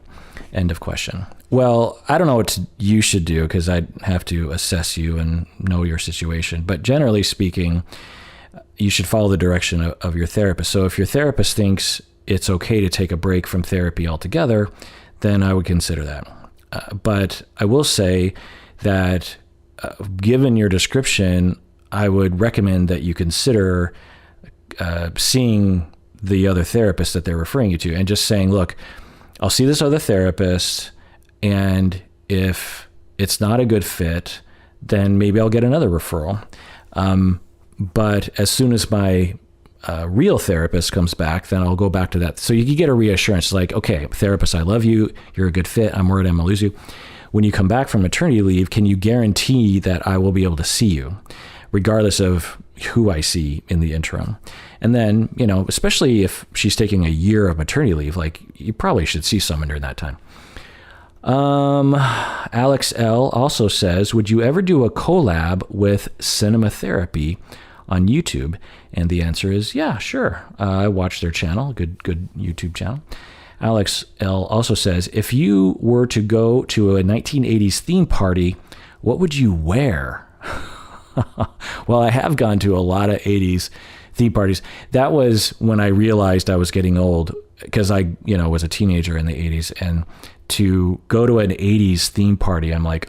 Speaker 1: End of question. Well, I don't know what you should do because I'd have to assess you and know your situation. But generally speaking, you should follow the direction of your therapist. So if your therapist thinks it's okay to take a break from therapy altogether, then I would consider that. But I will say that given your description, I would recommend that you consider seeing the other therapist that they're referring you to and just saying, look, I'll see this other therapist, and if it's not a good fit, then maybe I'll get another referral. But as soon as my real therapist comes back, then I'll go back to that. So you can get a reassurance like, okay, therapist, I love you. You're a good fit. I'm worried I'm going to lose you. When you come back from maternity leave, can you guarantee that I will be able to see you, regardless of who I see in the interim? And then, especially if she's taking a year of maternity leave, you probably should see someone during that time. Alex L. also says, would you ever do a collab with Cinema Therapy on YouTube? And the answer is, yeah, sure. I watch their channel, good YouTube channel. Alex L. also says, if you were to go to a 1980s theme party, what would you wear? Well, I have gone to a lot of 80s theme parties. That was when I realized I was getting old because I, was a teenager in the 80s, and to go to an 80s theme party, I'm like,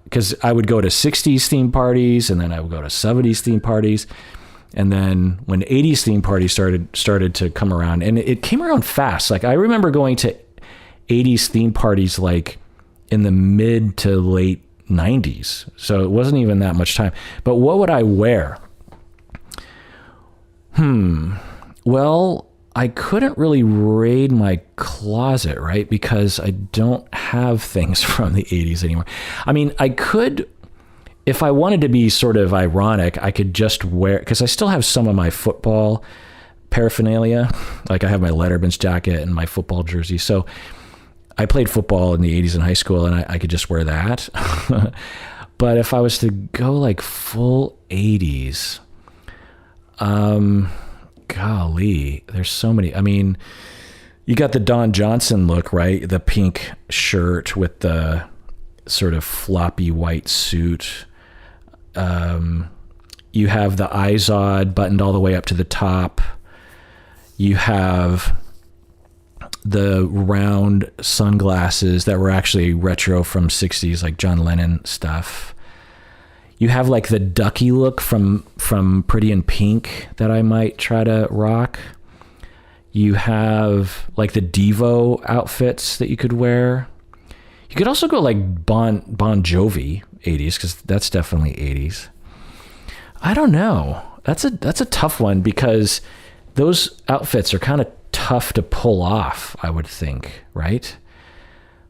Speaker 1: because I would go to 60s theme parties, and then I would go to 70s theme parties. And then when 80s theme parties started to come around, and it came around fast. I remember going to 80s theme parties in the mid to late 90s. So it wasn't even that much time. But what would I wear? Well, I couldn't really raid my closet, right? Because I don't have things from the 80s anymore. I mean, I could, if I wanted to be sort of ironic, I could just wear, because I still have some of my football paraphernalia. I have my Letterman's jacket and my football jersey. So I played football in the 80s in high school, and I could just wear that. But if I was to go like full 80s, golly, there's so many. I mean, you got the Don Johnson look, right? The pink shirt with the sort of floppy white suit. You have the Izod buttoned all the way up to the top. You have the round sunglasses that were actually retro from 60s, like John Lennon stuff. You have like the ducky look from Pretty in Pink that I might try to rock. You have like the Devo outfits that you could wear. You could also go like Bon Jovi 80s, because that's definitely 80s. I don't know. That's a tough one, because those outfits are kind of tough to pull off, I would think, right?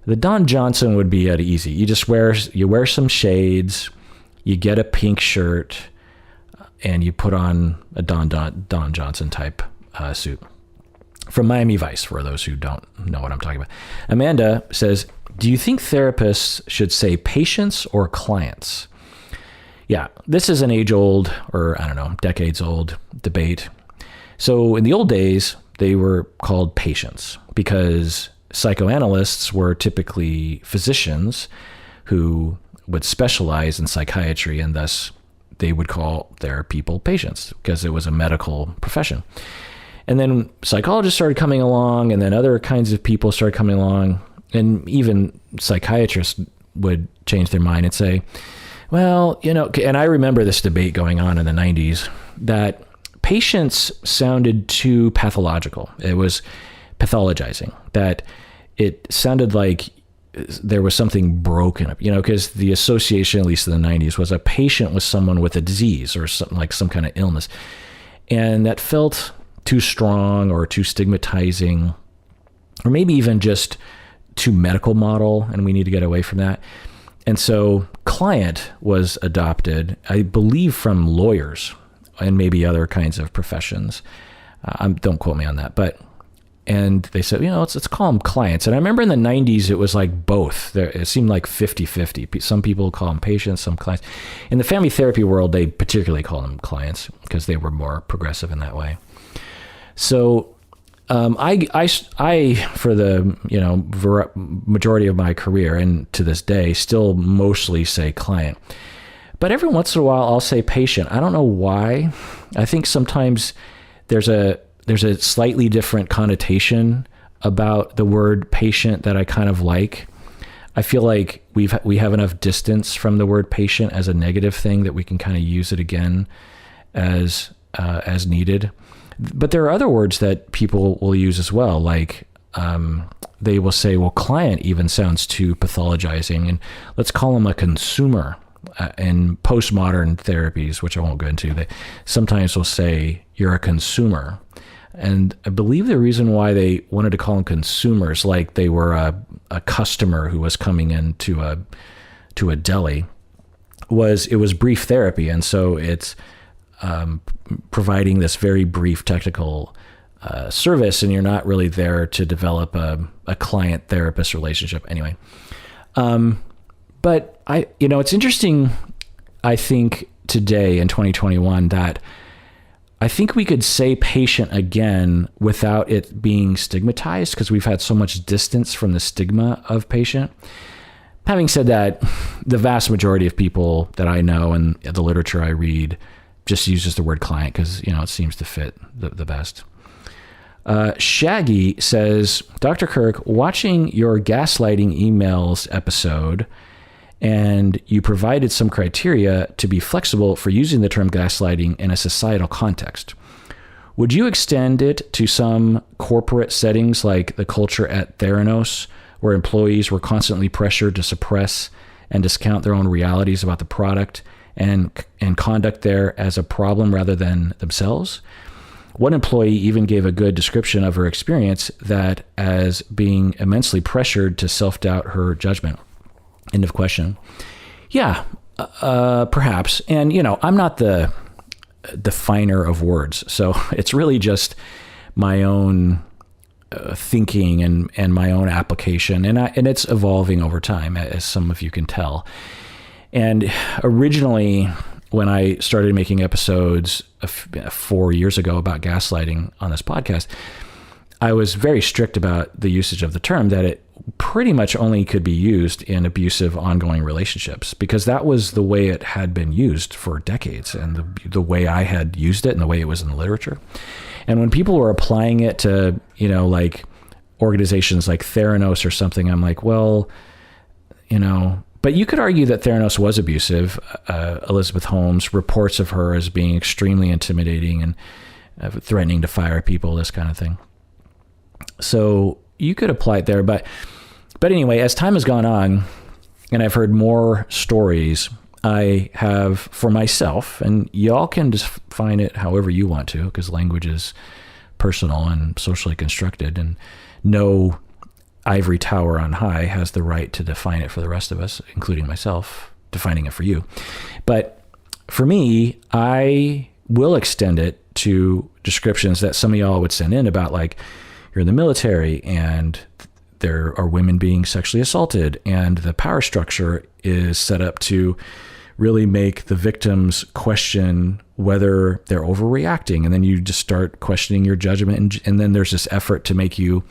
Speaker 1: The Don Johnson would be easy. You wear some shades, you get a pink shirt, and you put on a Don Johnson type suit. From Miami Vice, for those who don't know what I'm talking about. Amanda says, do you think therapists should say patients or clients? Yeah, this is an age-old, or I don't know, decades-old debate. So in the old days, they were called patients because psychoanalysts were typically physicians who would specialize in psychiatry, and thus they would call their people patients because it was a medical profession. And then psychologists started coming along, and then other kinds of people started coming along, and even psychiatrists would change their mind and say, well, and I remember this debate going on in the 90s, that patients sounded too pathological. It was pathologizing, that it sounded like there was something broken, because the association, at least in the 90s, was a patient was someone with a disease or something, like some kind of illness. And that felt too strong or too stigmatizing, or maybe even just too medical model, and we need to get away from that. And so client was adopted, I believe, from lawyers and maybe other kinds of professions. Don't quote me on that, and they said, let's call them clients. And I remember in the 90s, it was like both. It seemed like 50-50. Some people call them patients, some clients. In the family therapy world, they particularly call them clients because they were more progressive in that way. So I for the majority of my career and to this day, still mostly say client. But every once in a while, I'll say patient. I don't know why. I think sometimes there's a slightly different connotation about the word patient that I kind of like. I feel like we have enough distance from the word patient as a negative thing that we can kind of use it again as needed. But there are other words that people will use as well, like they will say, well, client even sounds too pathologizing, and let's call them a consumer. In postmodern therapies, which I won't go into, they sometimes will say you're a consumer. And I believe the reason why they wanted to call them consumers, like they were a customer who was coming into a deli, was it was brief therapy. And so it's providing this very brief technical service, and you're not really there to develop a client-therapist relationship anyway. But it's interesting, I think, today in 2021, that I think we could say patient again without it being stigmatized, because we've had so much distance from the stigma of patient. Having said that, the vast majority of people that I know and the literature I read just uses the word client because, it seems to fit the best. Shaggy says, Dr. Kirk, watching your gaslighting emails episode, and you provided some criteria to be flexible for using the term gaslighting in a societal context. Would you extend it to some corporate settings like the culture at Theranos, where employees were constantly pressured to suppress and discount their own realities about the product and conduct there as a problem rather than themselves? One employee even gave a good description of her experience that as being immensely pressured to self-doubt her judgment. End of question. Yeah, perhaps. And, I'm not the definer of words. So it's really just my own thinking and my own application. And it's evolving over time, as some of you can tell. And originally, when I started making episodes 4 years ago about gaslighting on this podcast, I was very strict about the usage of the term, that it pretty much only could be used in abusive ongoing relationships, because that was the way it had been used for decades, and the way I had used it and the way it was in the literature. And when people were applying it to, like organizations like Theranos or something, I'm like, well, but you could argue that Theranos was abusive. Elizabeth Holmes, reports of her as being extremely intimidating and threatening to fire people, this kind of thing. So you could apply it there. But anyway, as time has gone on and I've heard more stories, I have for myself, and y'all can just define it however you want to, because language is personal and socially constructed, and no ivory tower on high has the right to define it for the rest of us, including myself, defining it for you. But for me, I will extend it to descriptions that some of y'all would send in about, like, you're in the military and there are women being sexually assaulted, and the power structure is set up to really make the victims question whether they're overreacting. And then you just start questioning your judgment. And then there's this effort to make you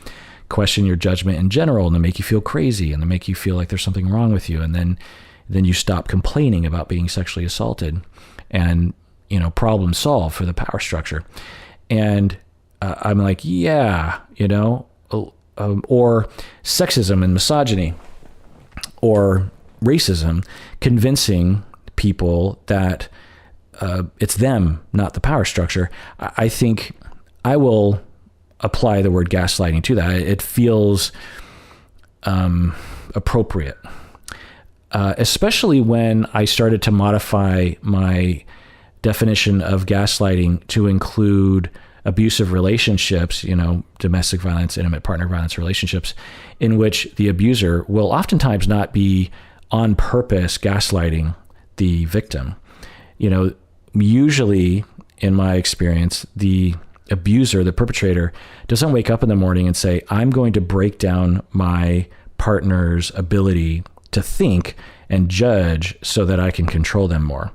Speaker 1: question your judgment in general, and to make you feel crazy, and to make you feel like there's something wrong with you. And then you stop complaining about being sexually assaulted, and, problem solved for the power structure. And I'm like, yeah, or sexism and misogyny or racism, convincing people that it's them, not the power structure. I think I will apply the word gaslighting to that. It feels appropriate, especially when I started to modify my definition of gaslighting to include abusive relationships, domestic violence, intimate partner violence relationships, in which the abuser will oftentimes not be on purpose gaslighting the victim. Usually, in my experience, the abuser, the perpetrator, doesn't wake up in the morning and say, I'm going to break down my partner's ability to think and judge so that I can control them more.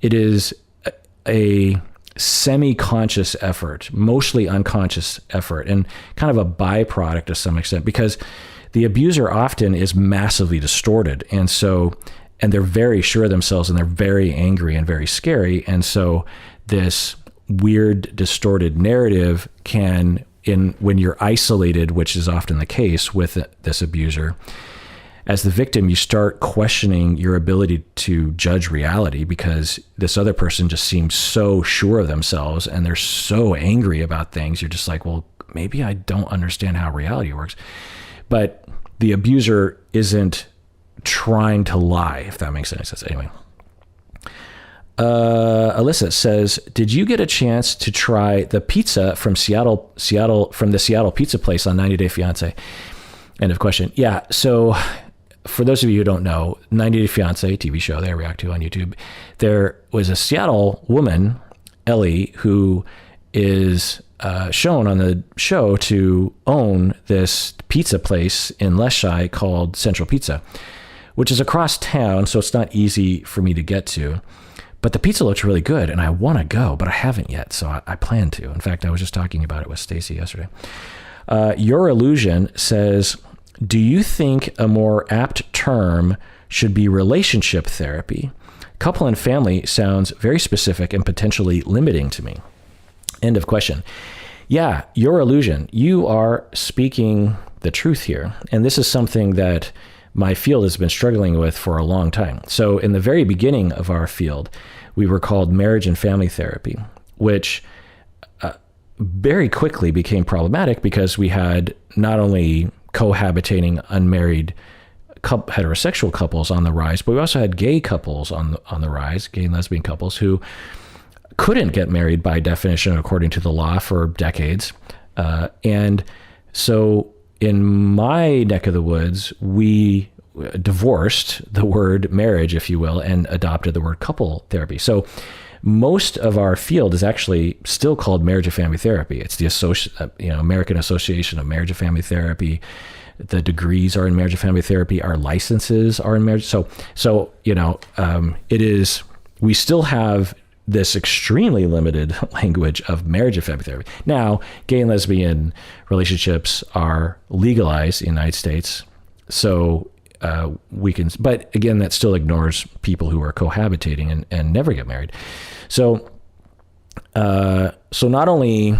Speaker 1: It is a semi-conscious effort, mostly unconscious effort, and kind of a byproduct to some extent, because the abuser often is massively distorted. And they're very sure of themselves, and they're very angry and very scary. And so this weird, distorted narrative can, when you're isolated, which is often the case with this abuser, as the victim, you start questioning your ability to judge reality, because this other person just seems so sure of themselves and they're so angry about things. You're just like, well, maybe I don't understand how reality works. But the abuser isn't trying to lie, if that makes any sense. Anyway, Alyssa says, did you get a chance to try the pizza from Seattle from the Seattle pizza place on 90 Day Fiancé? End of question. Yeah. So for those of you who don't know, 90 Day Fiancé, TV show that I react to on YouTube, there was a Seattle woman, Ellie, who is shown on the show to own this pizza place in Leschi called Central Pizza, which is across town, so it's not easy for me to get to. But the pizza looks really good, and I want to go, but I haven't yet, so I plan to. In fact, I was just talking about it with Stacy yesterday. Your Illusion says, do you think a more apt term should be relationship therapy? Couple and family sounds very specific and potentially limiting to me. End of question. Yeah, Your Illusion, you are speaking the truth here. And this is something that my field has been struggling with for a long time. So in the very beginning of our field, we were called marriage and family therapy, which very quickly became problematic because we had not only cohabitating unmarried heterosexual couples on the rise, but we also had gay couples on the rise, gay and lesbian couples who couldn't get married by definition according to the law for decades. And so in my neck of the woods, we divorced the word marriage, if you will, and adopted the word couple therapy. So most of our field is actually still called marriage and family therapy. It's the American Association of Marriage and Family Therapy. The degrees are in marriage and family therapy. Our licenses are in marriage. So it is, we still have this extremely limited language of marriage and family therapy. Now, gay and lesbian relationships are legalized in the United States. So we can, but again, that still ignores people who are cohabitating and never get married. So not only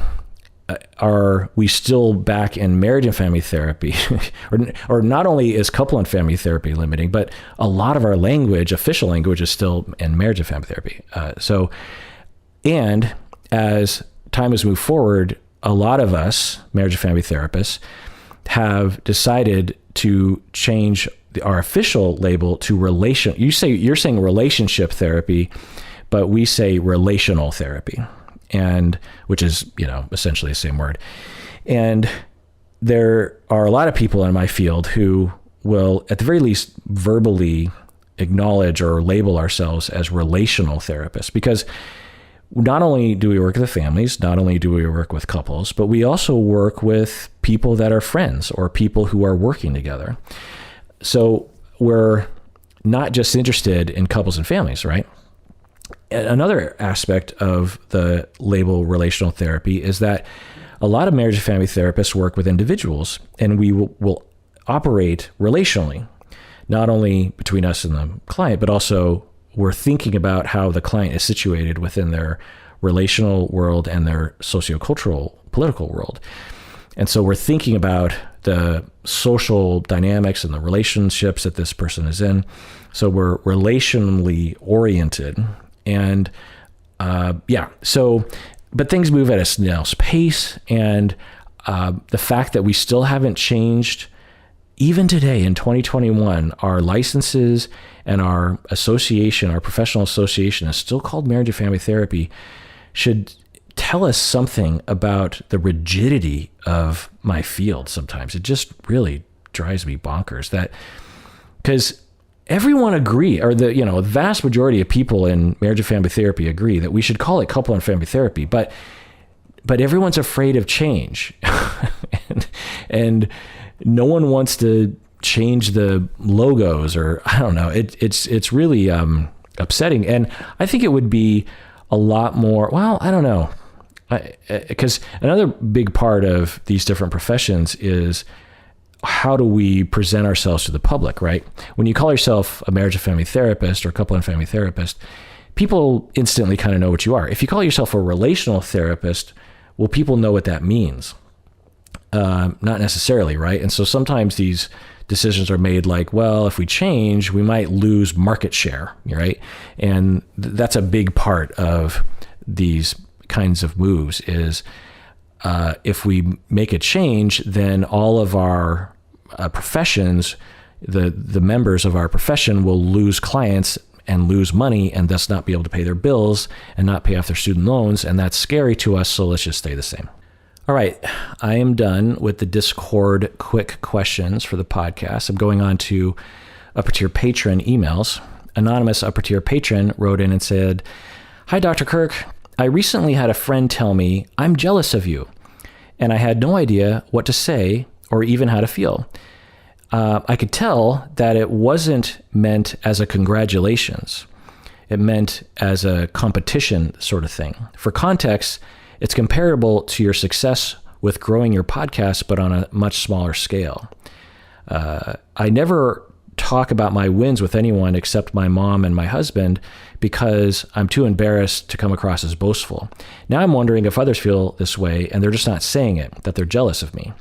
Speaker 1: are we still back in marriage and family therapy, or not only is couple and family therapy limiting, but a lot of our language, official language, is still in marriage and family therapy. And as time has moved forward, a lot of us, marriage and family therapists, have decided to change our official label to relation. You're saying relationship therapy, but we say relational therapy, and which is, essentially the same word. And there are a lot of people in my field who will, at the very least, verbally acknowledge or label ourselves as relational therapists, because not only do we work with families, not only do we work with couples, but we also work with people that are friends or people who are working together. So we're not just interested in couples and families, right? Another aspect of the label relational therapy is that a lot of marriage and family therapists work with individuals, and we will operate relationally, not only between us and the client, but also we're thinking about how the client is situated within their relational world and their sociocultural political world. And so we're thinking about the social dynamics and the relationships that this person is in. So we're relationally oriented. And but things move at a snail's pace. And the fact that we still haven't changed, even today in 2021, our licenses and our association, our professional association, is still called marriage and family therapy, should tell us something about the rigidity of my field sometimes. It just really drives me bonkers, that because everyone agree, or the vast majority of people in marriage and family therapy agree that we should call it couple and family therapy, but everyone's afraid of change. and no one wants to change the logos, or I don't know. It's really upsetting. And I think it would be a lot more, well, I don't know. Because another big part of these different professions is, how do we present ourselves to the public, right? When you call yourself a marriage and family therapist or couple and family therapist, people instantly kind of know what you are. If you call yourself a relational therapist, well, people know what that means. Not necessarily, right? And so sometimes these decisions are made like, well, if we change, we might lose market share, right? And that's a big part of these kinds of moves is, if we make a change, then all of our professions, the members of our profession will lose clients and lose money, and thus not be able to pay their bills and not pay off their student loans. And that's scary to us. So let's just stay the same. All right. I am done with the Discord quick questions for the podcast. I'm going on to upper tier patron emails. Anonymous upper tier patron wrote in and said, "Hi, Dr. Kirk. I recently had a friend tell me, 'I'm jealous of you,' and I had no idea what to say or even how to feel. I could tell that it wasn't meant as a congratulations. It meant as a competition sort of thing. For context, it's comparable to your success with growing your podcast, but on a much smaller scale. I never talk about my wins with anyone except my mom and my husband because I'm too embarrassed to come across as boastful. Now I'm wondering if others feel this way and they're just not saying it, that they're jealous of me.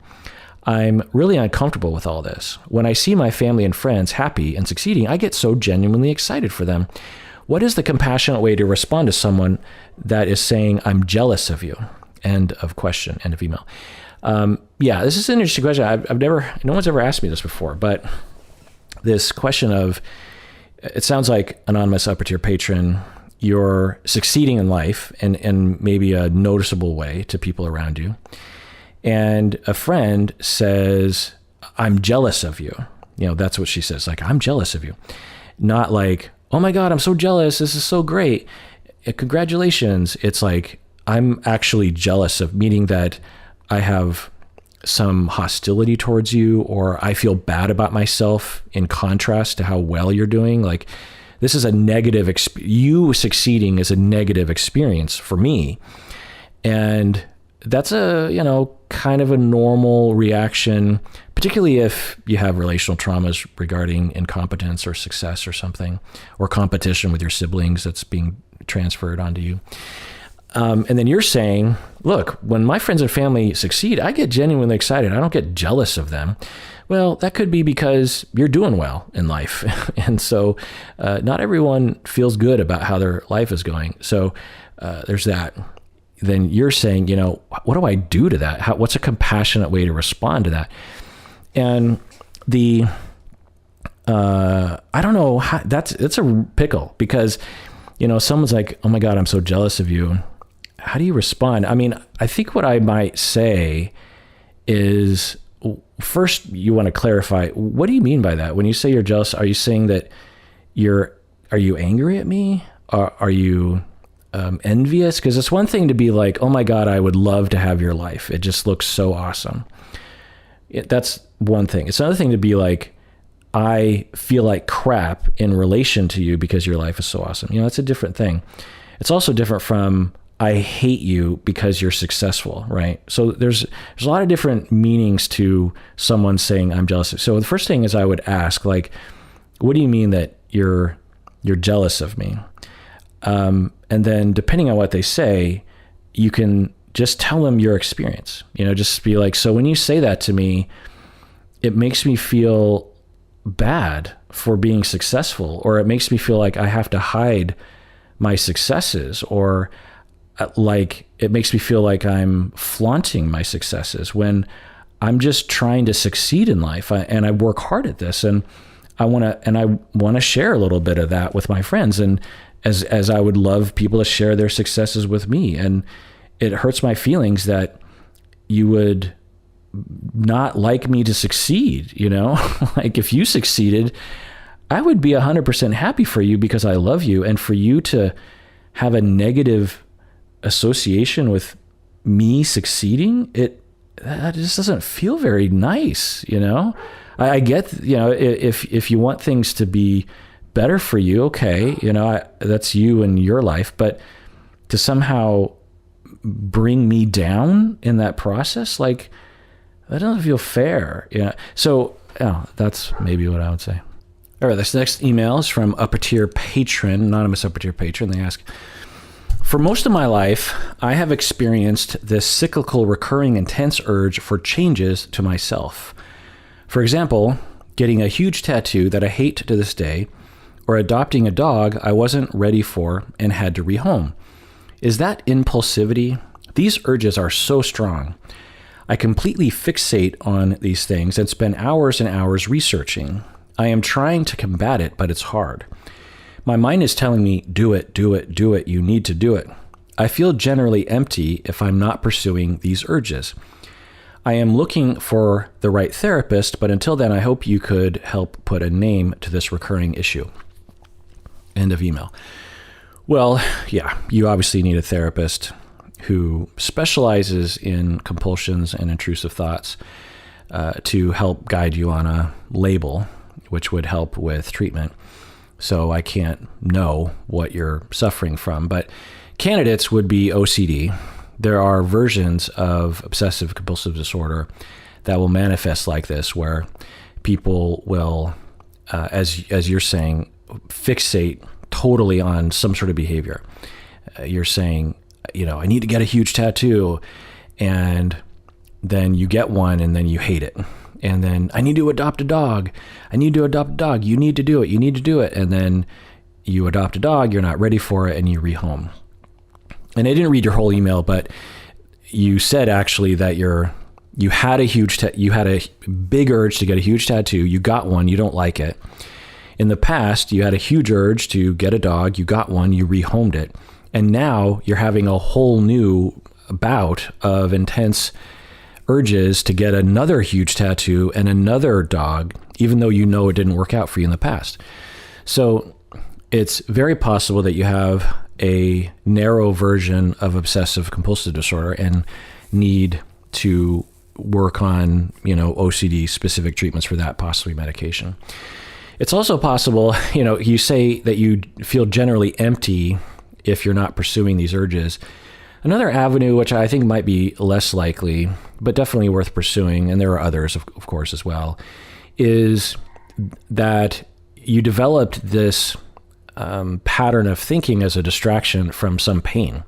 Speaker 1: I'm really uncomfortable with all this. When I see my family and friends happy and succeeding, I get so genuinely excited for them. What is the compassionate way to respond to someone that is saying, 'I'm jealous of you'?" End of question, end of email. This is an interesting question. No one's ever asked me this before, but this question of, it sounds like, anonymous upper tier patron, you're succeeding in life in maybe a noticeable way to people around you. And a friend says, "I'm jealous of you." That's what she says. Like, "I'm jealous of you." Not like, "Oh my God, I'm so jealous. This is so great. Congratulations." It's like, I'm actually jealous of, meaning that I have some hostility towards you, or I feel bad about myself in contrast to how well you're doing. Like, this is a negative, you succeeding is a negative experience for me. And that's kind of a normal reaction, particularly if you have relational traumas regarding incompetence or success or something, or competition with your siblings that's being transferred onto you. And then you're saying, look, when my friends and family succeed, I get genuinely excited. I don't get jealous of them. Well, that could be because you're doing well in life. And so not everyone feels good about how their life is going. So there's that. Then you're saying, what do I do to that? What's a compassionate way to respond to that? And I don't know how, it's a pickle, because, someone's like, oh my God, I'm so jealous of you. How do you respond? I mean, I think what I might say is, first, you want to clarify, what do you mean by that? When you say you're jealous, are you saying that are you angry at me? Are you envious? Because it's one thing to be like, oh my God, I would love to have your life. It just looks so awesome. That's one thing. It's another thing to be like, I feel like crap in relation to you because your life is so awesome. That's a different thing. It's also different from, I hate you because you're successful, right? So there's a lot of different meanings to someone saying I'm jealous. So the first thing is I would ask, like, what do you mean that you're jealous of me? And then depending on what they say, you can just tell them your experience, just be like, so when you say that to me, it makes me feel bad for being successful, or it makes me feel like I have to hide my successes, or like it makes me feel like I'm flaunting my successes when I'm just trying to succeed in life. And I work hard at this, and I want to share a little bit of that with my friends. And as I would love people to share their successes with me. And it hurts my feelings that you would not like me to succeed, like if you succeeded, I would be 100% happy for you because I love you. And for you to have a negative association with me succeeding, that just doesn't feel very nice. I get, if you want things to be better for you, okay, that's you and your life, but to somehow bring me down in that process, like, that doesn't feel fair. So that's maybe what I would say. All right, this next email is from upper tier patron, anonymous upper tier patron. They ask, for most of my life, I have experienced this cyclical, recurring, intense urge for changes to myself. For example, getting a huge tattoo that I hate to this day, or adopting a dog I wasn't ready for and had to rehome. Is that impulsivity? These urges are so strong. I completely fixate on these things and spend hours and hours researching. I am trying to combat it, but it's hard. My mind is telling me, do it, do it, do it. You need to do it. I feel generally empty if I'm not pursuing these urges. I am looking for the right therapist, but until then, I hope you could help put a name to this recurring issue. End of email. Well, yeah, you obviously need a therapist who specializes in compulsions and intrusive thoughts to help guide you on a label, which would help with treatment. So I can't know what you're suffering from, but candidates would be OCD. There are versions of obsessive compulsive disorder that will manifest like this, where people will, as you're saying, fixate totally on some sort of behavior. You're saying, I need to get a huge tattoo, and then you get one and then you hate it. And then I need to adopt a dog. I need to adopt a dog. You need to do it. You need to do it. And then you adopt a dog, you're not ready for it, and you rehome. And I didn't read your whole email, but you said actually that you had a big urge to get a huge tattoo. You got one, you don't like it. In the past, you had a huge urge to get a dog, you got one, you rehomed it. And now you're having a whole new bout of intense urges to get another huge tattoo and another dog, even though you know it didn't work out for you in the past. So it's very possible that you have a narrow version of obsessive compulsive disorder and need to work on, OCD specific treatments for that, possibly medication. It's also possible, you say that you feel generally empty if you're not pursuing these urges. Another avenue, which I think might be less likely, but definitely worth pursuing, and there are others, of course, as well, is that you developed this pattern of thinking as a distraction from some pain.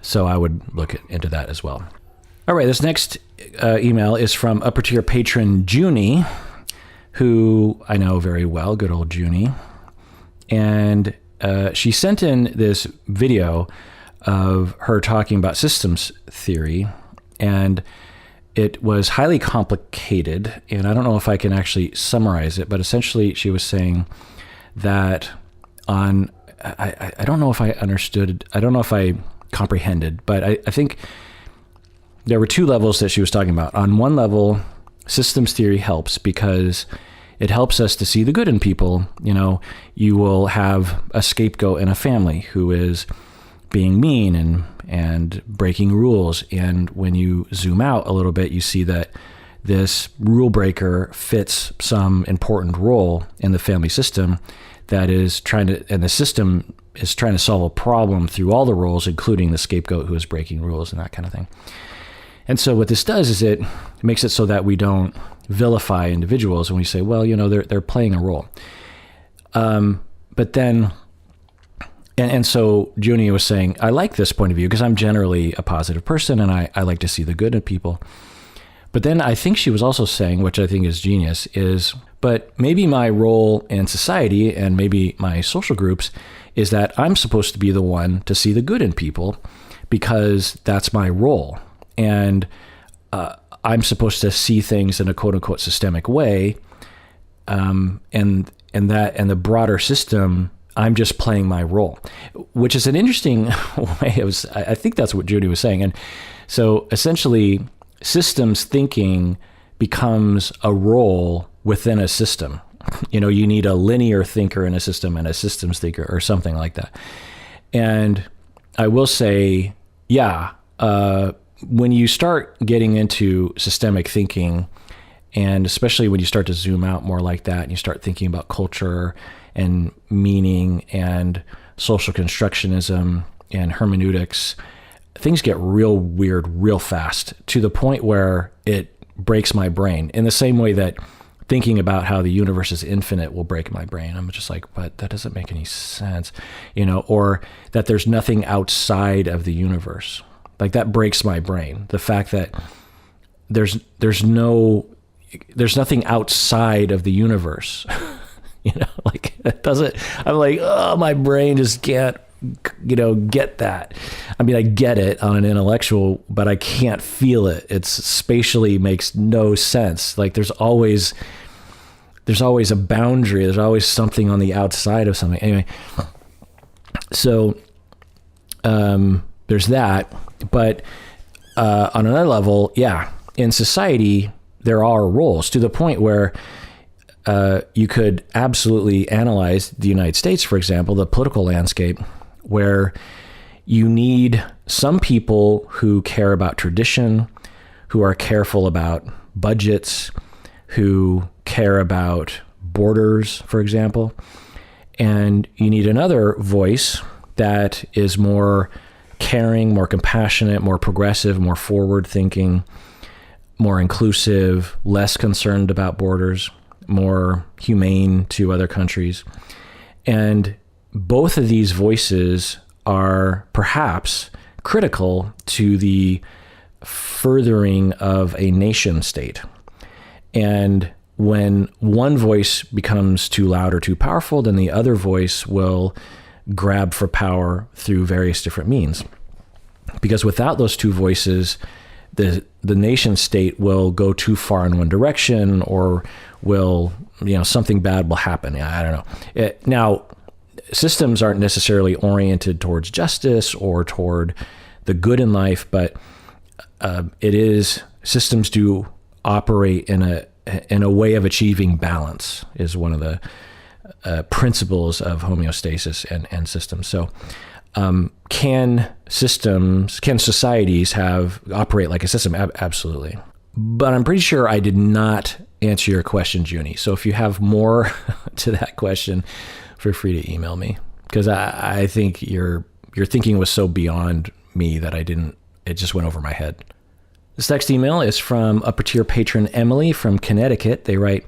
Speaker 1: So I would look into that as well. All right, this next email is from upper tier patron Junie, who I know very well, good old Junie. And she sent in this video of her talking about systems theory, and it was highly complicated, and I don't know if I can actually summarize it, but essentially she was saying that I don't know if I understood, I don't know if I comprehended, but I think there were two levels that she was talking about. On one level, systems theory helps because it helps us to see the good in people. You will have a scapegoat in a family who is being mean and breaking rules. And when you zoom out a little bit, you see that this rule breaker fits some important role in the family system that is and the system is trying to solve a problem through all the roles, including the scapegoat who is breaking rules and that kind of thing. And so what this does is it makes it so that we don't vilify individuals when we say, well, they're playing a role. But then, and so Junie was saying, I like this point of view because I'm generally a positive person and I like to see the good in people. But then I think she was also saying, which I think is genius, is, but maybe my role in society and maybe my social groups is that I'm supposed to be the one to see the good in people because that's my role. And I'm supposed to see things in a quote unquote systemic way. And the broader system, I'm just playing my role, which is an interesting way. I think that's what Judy was saying. And so essentially systems thinking becomes a role within a system. You need a linear thinker in a system and a systems thinker or something like that. And I will say, when you start getting into systemic thinking, and especially when you start to zoom out more like that, and you start thinking about culture and meaning and social constructionism and hermeneutics, things get real weird real fast to the point where it breaks my brain in the same way that thinking about how the universe is infinite will break my brain. I'm just like, but that doesn't make any sense, or that there's nothing outside of the universe. Like that breaks my brain. The fact that there's nothing outside of the universe, like it doesn't, I'm like, oh, my brain just can't, get that. I mean, I get it on an intellectual, but I can't feel it. It's spatially makes no sense. Like there's always a boundary. There's always something on the outside of something. Anyway, so there's that. But on another level, in society, there are roles to the point where you could absolutely analyze the United States, for example, the political landscape, where you need some people who care about tradition, who are careful about budgets, who care about borders, for example. And you need another voice that is more caring, more compassionate, more progressive, more forward-thinking, more inclusive, less concerned about borders, more humane to other countries. And both of these voices are perhaps critical to the furthering of a nation state. And when one voice becomes too loud or too powerful, then the other voice will grab for power through various different means. Because without those two voices, the nation state will go too far in one direction, or will, something bad will happen. I don't know. Now, systems aren't necessarily oriented towards justice or toward the good in life, but systems do operate in a way of achieving balance, is one of the principles of homeostasis and systems. So can societies operate like a system? Absolutely. But I'm pretty sure I did not answer your question, Junie. So if you have more to that question, feel free to email me, because I think your thinking was so beyond me that it just went over my head. This next email is from upper tier patron Emily from Connecticut. They write,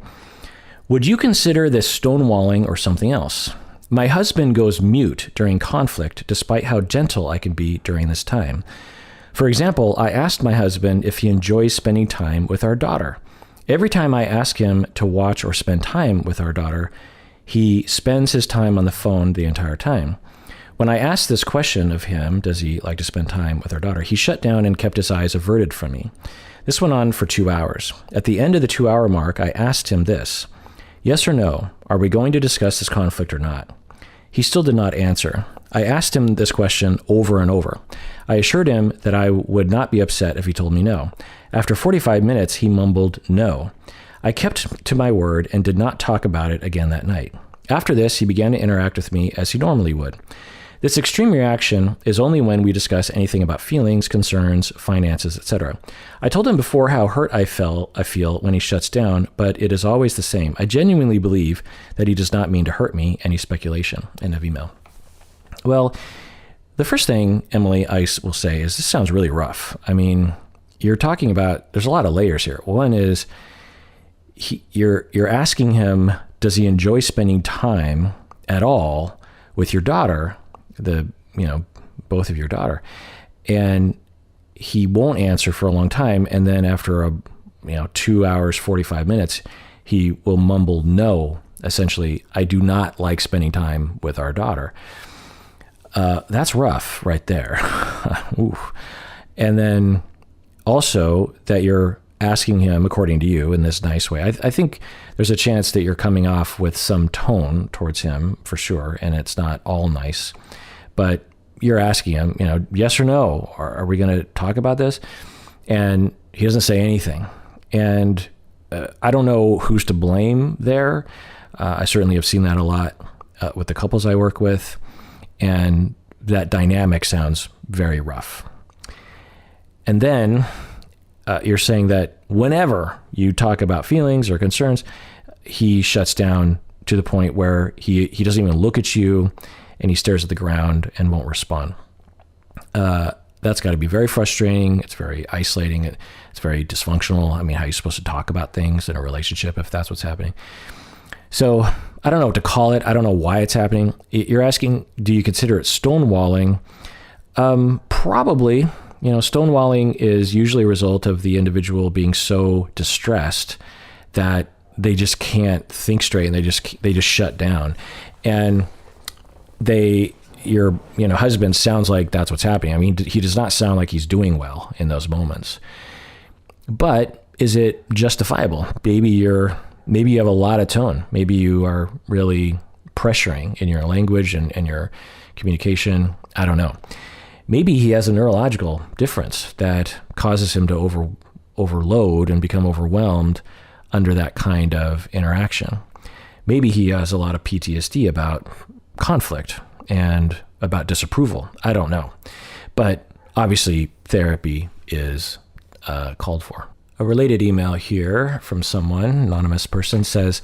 Speaker 1: would you consider this stonewalling or something else? My husband goes mute during conflict, despite how gentle I can be during this time. For example, I asked my husband if he enjoys spending time with our daughter. Every time I ask him to watch or spend time with our daughter, he spends his time on the phone the entire time. When I asked this question of him, does he like to spend time with our daughter, he shut down and kept his eyes averted from me. This went on for 2 hours. At the end of the 2-hour mark, I asked him this: yes or no, are we going to discuss this conflict or not? He still did not answer. I asked him this question over and over. I assured him that I would not be upset if he told me no. After 45 minutes, he mumbled no. I kept to my word and did not talk about it again that night. After this, he began to interact with me as he normally would. This extreme reaction is only when we discuss anything about feelings, concerns, finances, etc. I told him before how hurt I feel when he shuts down, but it is always the same. I genuinely believe that he does not mean to hurt me. Any speculation? End of email. Well, the first thing, Emily, I will say is this sounds really rough. I mean, you're talking about, there's a lot of layers here. One is you're asking him, does he enjoy spending time at all with your daughter, both of your daughter? And he won't answer for a long time. And then after 2 hours, 45 minutes, he will mumble no. Essentially, I do not like spending time with our daughter. That's rough right there. Ooh. And then also that you're asking him, according to you, in this nice way. I think there's a chance that you're coming off with some tone towards him for sure, and it's not all nice. But you're asking him, yes or no, are we going to talk about this? And he doesn't say anything. And I don't know who's to blame there. I certainly have seen that a lot with the couples I work with. And that dynamic sounds very rough. And then you're saying that whenever you talk about feelings or concerns, he shuts down to the point where he doesn't even look at you, and he stares at the ground and won't respond. That's got to be very frustrating. It's very isolating. It's very dysfunctional. I mean, how are you supposed to talk about things in a relationship if that's what's happening? So I don't know what to call it. I don't know why it's happening. You're asking, do you consider it stonewalling? Probably. Stonewalling is usually a result of the individual being so distressed that they just can't think straight, and they just shut down. And your husband sounds like that's what's happening. I mean, he does not sound like he's doing well in those moments. But is it justifiable? Maybe you have a lot of tone. Maybe you are really pressuring in your language and your communication. I don't know. Maybe he has a neurological difference that causes him to overload and become overwhelmed under that kind of interaction. Maybe he has a lot of PTSD about conflict and about disapproval. I don't know. But obviously therapy is called for. A related email here from someone, anonymous person, says,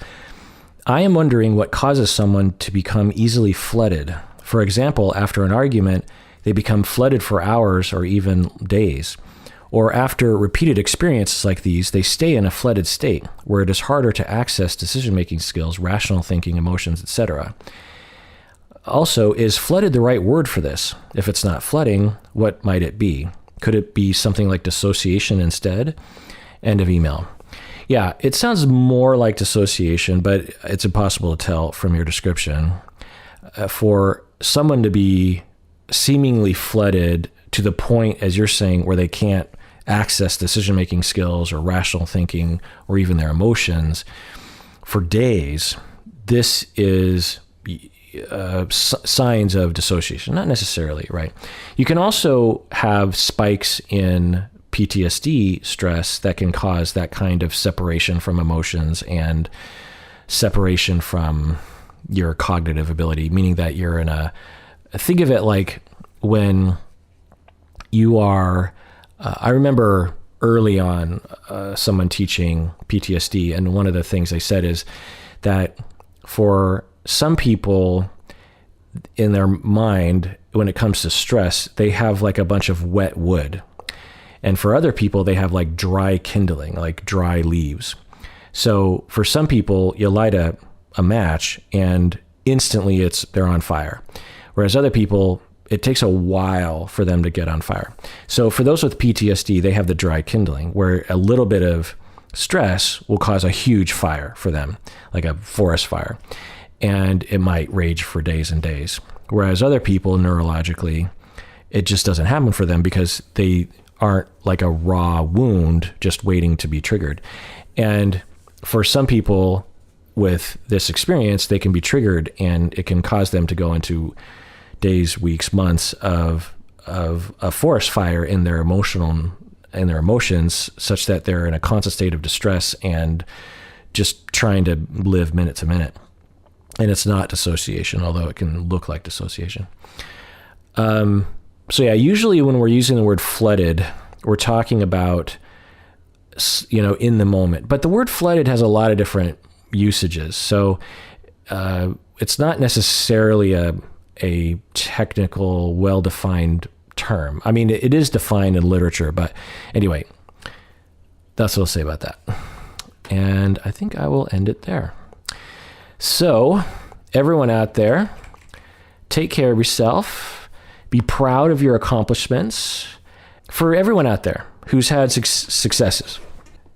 Speaker 1: I am wondering what causes someone to become easily flooded. For example, after an argument, they become flooded for hours or even days. Or after repeated experiences like these, they stay in a flooded state where it is harder to access decision-making skills, rational thinking, emotions, etc. Also, is flooded the right word for this? If it's not flooding, what might it be? Could it be something like dissociation instead? End of email. Yeah, it sounds more like dissociation, but it's impossible to tell from your description. For someone to be seemingly flooded to the point, as you're saying, where they can't access decision-making skills or rational thinking or even their emotions for days, this is signs of dissociation. Not necessarily, right? You can also have spikes in PTSD stress that can cause that kind of separation from emotions and separation from your cognitive ability, meaning that you're think of it like when you are, I remember early on someone teaching PTSD, and one of the things they said is that for some people in their mind, when it comes to stress, they have like a bunch of wet wood. And for other people, they have like dry kindling, like dry leaves. So for some people, you light a match and instantly they're on fire. Whereas other people, it takes a while for them to get on fire. So for those with PTSD, they have the dry kindling, where a little bit of stress will cause a huge fire for them, like a forest fire. And it might rage for days and days. Whereas other people, neurologically, it just doesn't happen for them because they aren't like a raw wound just waiting to be triggered. And for some people with this experience, they can be triggered and it can cause them to go into days, weeks, months of a forest fire in their emotions, such that they're in a constant state of distress and just trying to live minute to minute. And it's not dissociation, although it can look like dissociation. So yeah, usually when we're using the word flooded, we're talking about, in the moment. But the word flooded has a lot of different usages. So it's not necessarily a technical, well-defined term. I mean, it is defined in literature, but anyway, that's what I'll say about that. And I think I will end it there. So everyone out there, take care of yourself, be proud of your accomplishments. For everyone out there who's had successes,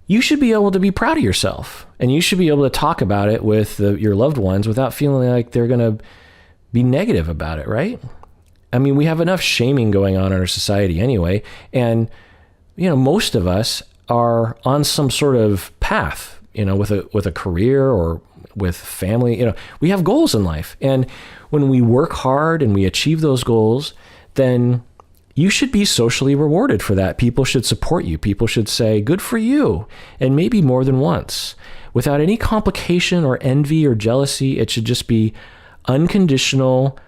Speaker 1: you should be able to be proud of yourself, and you should be able to talk about it with your loved ones without feeling like they're going to be negative about it, right? I mean, we have enough shaming going on in our society anyway. And, most of us are on some sort of path, with a career or with family. We have goals in life. And when we work hard and we achieve those goals, then you should be socially rewarded for that. People should support you. People should say, good for you. And maybe more than once, without any complication or envy or jealousy. It should just be unconditional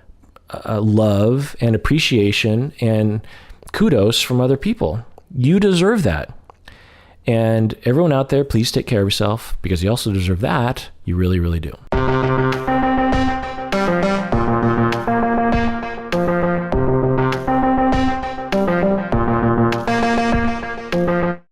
Speaker 1: love and appreciation and kudos from other people. You deserve that. And everyone out there, please take care of yourself, because you also deserve that. You really, really do.